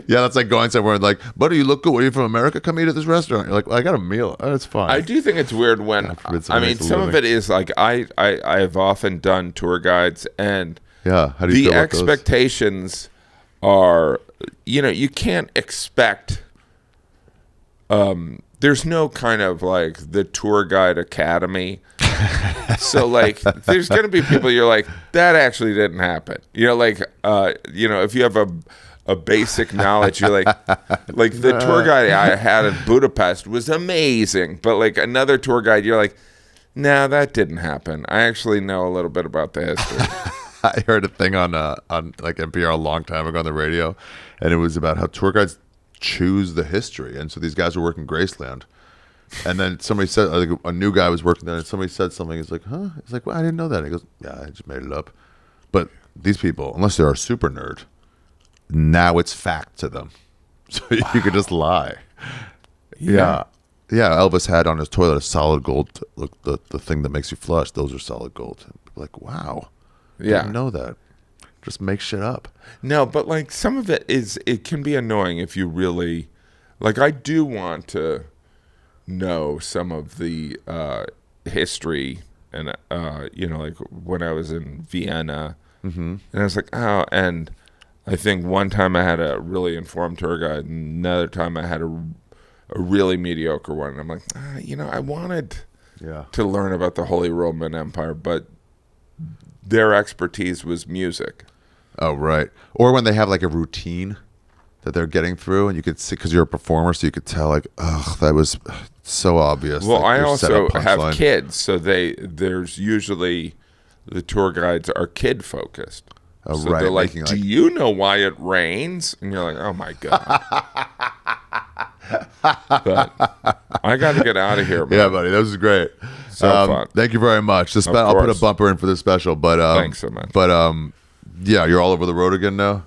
A: that's like going somewhere and like, buddy, you look good. Are you from America? Come eat at this restaurant. You're like, well, I got a meal. Oh, it's fine.
B: I do think it's weird when, I mean, some of it is like, I have often done tour guides, and
A: how do you
B: the
A: feel about
B: expectations are, you know, you can't expect, there's no kind of like the tour guide academy. So like, there's going to be people you're like, that actually didn't happen. You know, like, you know, if you have a basic knowledge, you're like the tour guide I had in Budapest was amazing. But like another tour guide, you're like, no, that didn't happen. I actually know a little bit about the history.
A: I heard a thing on like NPR a long time ago on the radio, and it was about how tour guides choose the history. And so these guys were working Graceland, and then somebody said, like, a new guy was working there, and somebody said something. He's like, huh? He's like, well, I didn't know that. He goes, yeah, I just made it up. But these people, unless they're a super nerd, now it's fact to them. So you could just lie. Yeah. Yeah, Elvis had on his toilet a solid gold. Look, the thing that makes you flush, those are solid gold. Like, wow.
B: Yeah.
A: Didn't know that. Just make shit up.
B: No, but like some of it can be annoying if you really, like I do want to know some of the history and, like when I was in Vienna and I was like, oh, and I think one time I had a really informed tour guide and another time I had a really mediocre one. And I'm like, I wanted to learn about the Holy Roman Empire, but their expertise was music.
A: Oh, right. Or when they have like a routine that they're getting through, and you could see, because you're a performer, so you could tell, like, ugh, that was so obvious.
B: Well,
A: like,
B: I also have
A: punchline.
B: kids, so there's usually the tour guides are kid focused.
A: Oh,
B: so
A: right.
B: they're like,
A: making,
B: do you know why it rains? And you're like, oh my God. But I got to get out of here, man.
A: Yeah, buddy, that was great.
B: So fun.
A: Thank you very much. I'll put a bumper in for this special, but
B: Thanks so much.
A: But yeah, you're all over the road again now.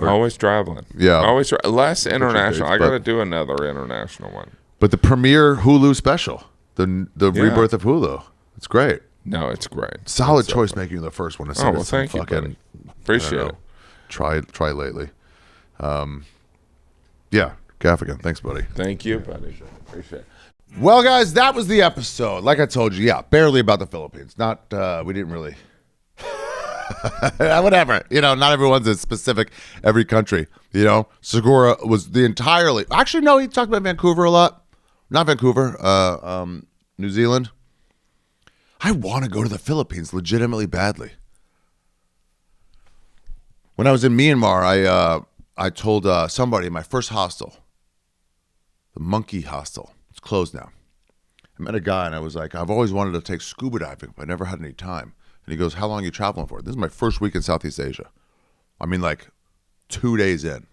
B: Always traveling.
A: Yeah.
B: Always less international.
A: dates,
B: I got to
A: but-
B: do another international one.
A: But the premiere Hulu special, the rebirth of Hulu, it's great.
B: No, it's great.
A: Solid
B: It's so
A: choice
B: fun.
A: making you the first one.
B: Oh, well, thank you, buddy. Appreciate it.
A: Try lately. Yeah, Gaffigan. Thanks, buddy.
B: Thank you, buddy. Appreciate it.
A: Well, guys, that was the episode. Like I told you, yeah, barely about the Philippines. Not, we didn't really. Whatever. Not everyone's as specific every country. Segura was the entirely. Actually, no, he talked about Vancouver a lot. Not Vancouver. New Zealand. I want to go to the Philippines legitimately badly. When I was in Myanmar, I told somebody, my first hostel, the Monkey Hostel, it's closed now. I met a guy and I was like, I've always wanted to take scuba diving, but I never had any time. And he goes, how long are you traveling for? This is my first week in Southeast Asia. I mean, like 2 days in. And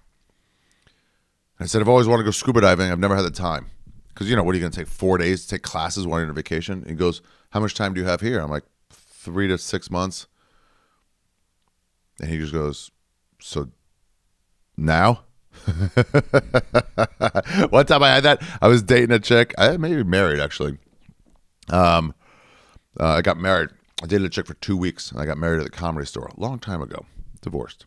A: I said, I've always wanted to go scuba diving. I've never had the time. Because, what are you going to take 4 days to take classes while you're on vacation? And he goes, how much time do you have here? I'm like, 3 to 6 months. And he just goes, so now? One time I had that. I was dating a chick. I may be married, actually. I got married. I dated a chick for 2 weeks, and I got married at the Comedy Store a long time ago. Divorced.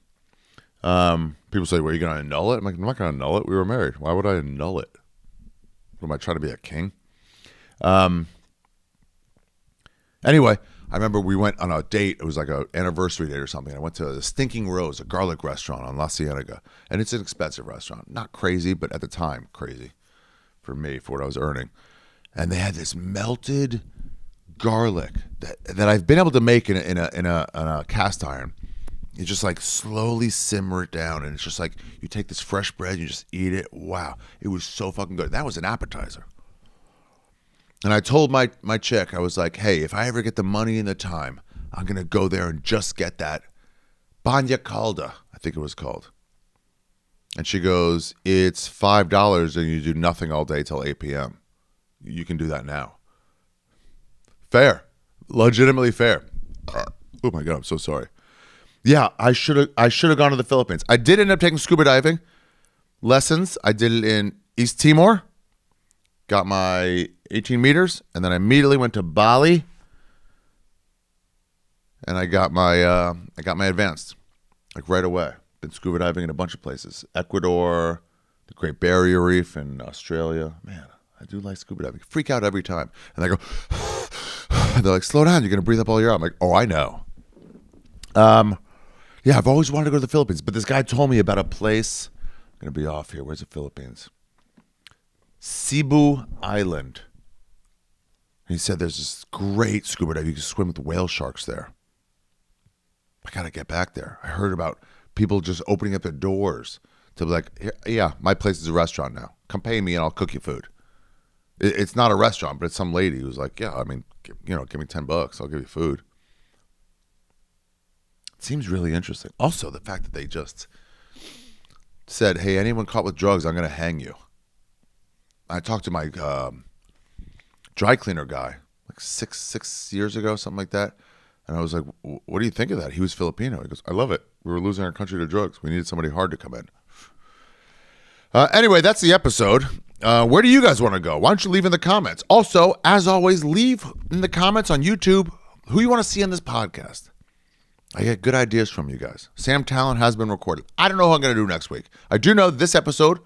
A: People say, "Were you going to annul it?" I'm like, "I'm not going to annul it. We were married. Why would I annul it? What, am I trying to be a king?" Anyway, I remember we went on a date. It was like an anniversary date or something. I went to the Stinking Rose, a garlic restaurant on La Cienega, and it's an expensive restaurant. Not crazy, but at the time, crazy for me, for what I was earning. And they had this melted garlic that I've been able to make in a cast iron. You just like slowly simmer it down, and it's just like you take this fresh bread, you just eat it. Wow, it was so fucking good. That was an appetizer. And I told my chick, I was like, hey, if I ever get the money and the time, I'm gonna go there and just get that banya calda, I think it was called. And she goes, it's $5 and you do nothing all day till 8 p.m. You can do that now. Fair. Legitimately fair. Oh my God, I'm so sorry. Yeah, I should have gone to the Philippines. I did end up taking scuba diving lessons. I did it in East Timor. Got my 18 meters, and then I immediately went to Bali, and I got my advanced, like right away. Been scuba diving in a bunch of places. Ecuador, the Great Barrier Reef in Australia. Man, I do like scuba diving. Freak out every time. And I go, they're like, slow down, you're going to breathe up all your air. I'm like, oh, I know. Yeah, I've always wanted to go to the Philippines, but this guy told me about a place. I'm going to be off here. Where's the Philippines? Cebu Island. And he said there's this great scuba dive. You can swim with whale sharks there. I got to get back there. I heard about people just opening up their doors to be like, yeah, my place is a restaurant now. Come pay me and I'll cook you food. It's not a restaurant, but it's some lady who's like, yeah, I mean, give me $10. I'll give you food. It seems really interesting. Also, the fact that they just said, hey, anyone caught with drugs, I'm going to hang you. I talked to my dry cleaner guy like six years ago, something like that. And I was like, what do you think of that? He was Filipino. He goes, I love it. We were losing our country to drugs. We needed somebody hard to come in. Anyway, that's the episode. Where do you guys want to go? Why don't you leave in the comments? Also, as always, leave in the comments on YouTube who you want to see on this podcast. I get good ideas from you guys. Sam Talent has been recorded. I don't know what I'm going to do next week. I do know this episode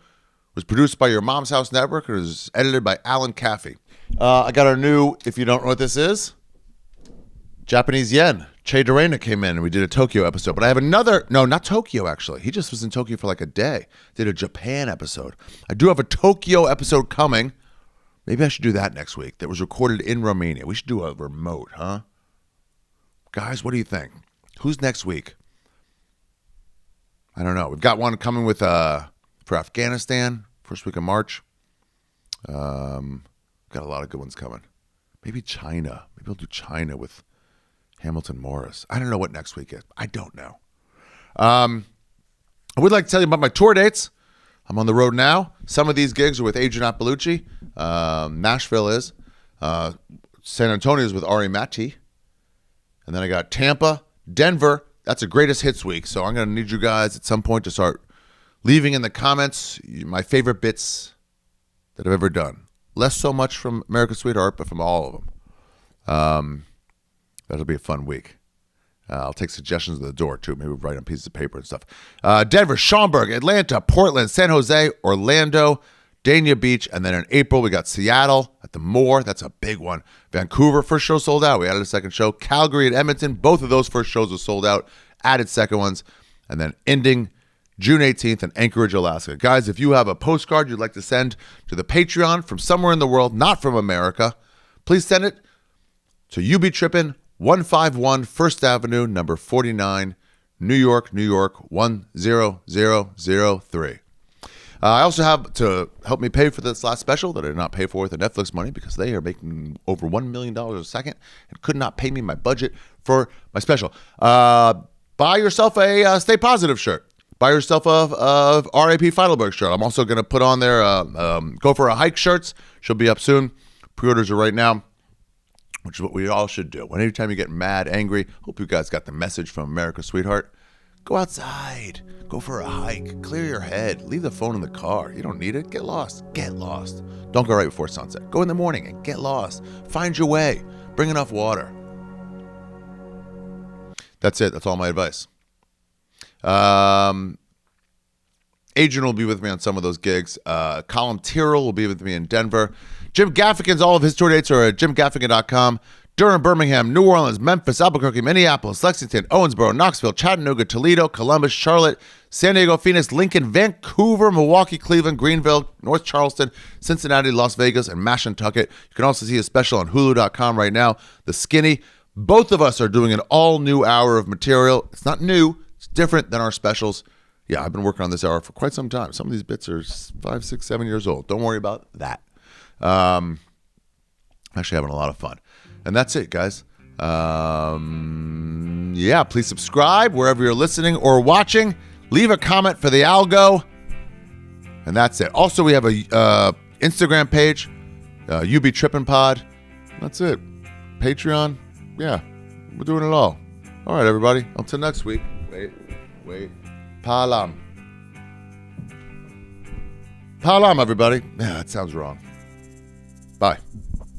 A: was produced by Your Mom's House Network and is edited by Alan Caffey. I got our new, if you don't know what this is, Japanese yen. Che Dorena came in and we did a Tokyo episode. But I have another, no, not Tokyo actually. He just was in Tokyo for like a day. Did a Japan episode. I do have a Tokyo episode coming. Maybe I should do that next week. That was recorded in Romania. We should do a remote, huh? Guys, what do you think? Who's next week? I don't know. We've got one coming with for Afghanistan, first week of March. Got a lot of good ones coming. Maybe China. Maybe we'll do China with Hamilton Morris. I don't know what next week is. I don't know. I would like to tell you about my tour dates. I'm on the road now. Some of these gigs are with Adrian Appalucci. Nashville is. San Antonio is with Ari Matti. And then I got Tampa, Denver. That's a greatest hits week. So I'm going to need you guys at some point to start leaving in the comments my favorite bits that I've ever done. Less so much from America's Sweetheart, but from all of them. That'll be a fun week. I'll take suggestions at the door, too. Maybe we'll write on pieces of paper and stuff. Denver, Schaumburg, Atlanta, Portland, San Jose, Orlando, Dania Beach. And then in April, we got Seattle at the Moore. That's a big one. Vancouver, first show sold out. We added a second show. Calgary and Edmonton, both of those first shows are sold out. Added second ones. And then ending June 18th in Anchorage, Alaska. Guys, if you have a postcard you'd like to send to the Patreon from somewhere in the world, not from America, please send it to You Be Trippin, 151 First Avenue, number 49, New York, New York, 10003. I also have, to help me pay for this last special that I did not pay for with the Netflix money because they are making over $1 million a second and could not pay me my budget for my special. Buy yourself a Stay Positive shirt. Buy yourself a R.A.P. Feidelberg shirt. I'm also going to put on there Go For a Hike shirts. She'll be up soon. Pre-orders are right now, which is what we all should do. Anytime you get mad, angry, hope you guys got the message from America's Sweetheart. Go outside. Go for a hike. Clear your head. Leave the phone in the car. You don't need it. Get lost. Get lost. Don't go right before sunset. Go in the morning and get lost. Find your way. Bring enough water. That's it. That's all my advice. Adrian will be with me on some of those gigs. Colin Tyrrell will be with me in Denver. Jim Gaffigan's, all of his tour dates are at jimgaffigan.com. Durham, Birmingham, New Orleans, Memphis, Albuquerque, Minneapolis, Lexington, Owensboro, Knoxville, Chattanooga, Toledo, Columbus, Charlotte, San Diego, Phoenix, Lincoln, Vancouver, Milwaukee, Cleveland, Greenville, North Charleston, Cincinnati, Las Vegas, and Mashantucket. You can also see a special on Hulu.com right now, The Skinny. Both of us are doing an all-new hour of material. It's not new. It's different than our specials. Yeah, I've been working on this hour for quite some time. Some of these bits are 5, 6, 7 years old. Don't worry about that. Actually having a lot of fun. And that's it, guys. Yeah, please subscribe wherever you're listening or watching. Leave a comment for the algo. And that's it. Also, we have a Instagram page, You Be Trippin Pod. That's it. Patreon. Yeah, we're doing it all. All right, everybody. Until next week. Wait. Palam, everybody. Yeah, that sounds wrong. Bye.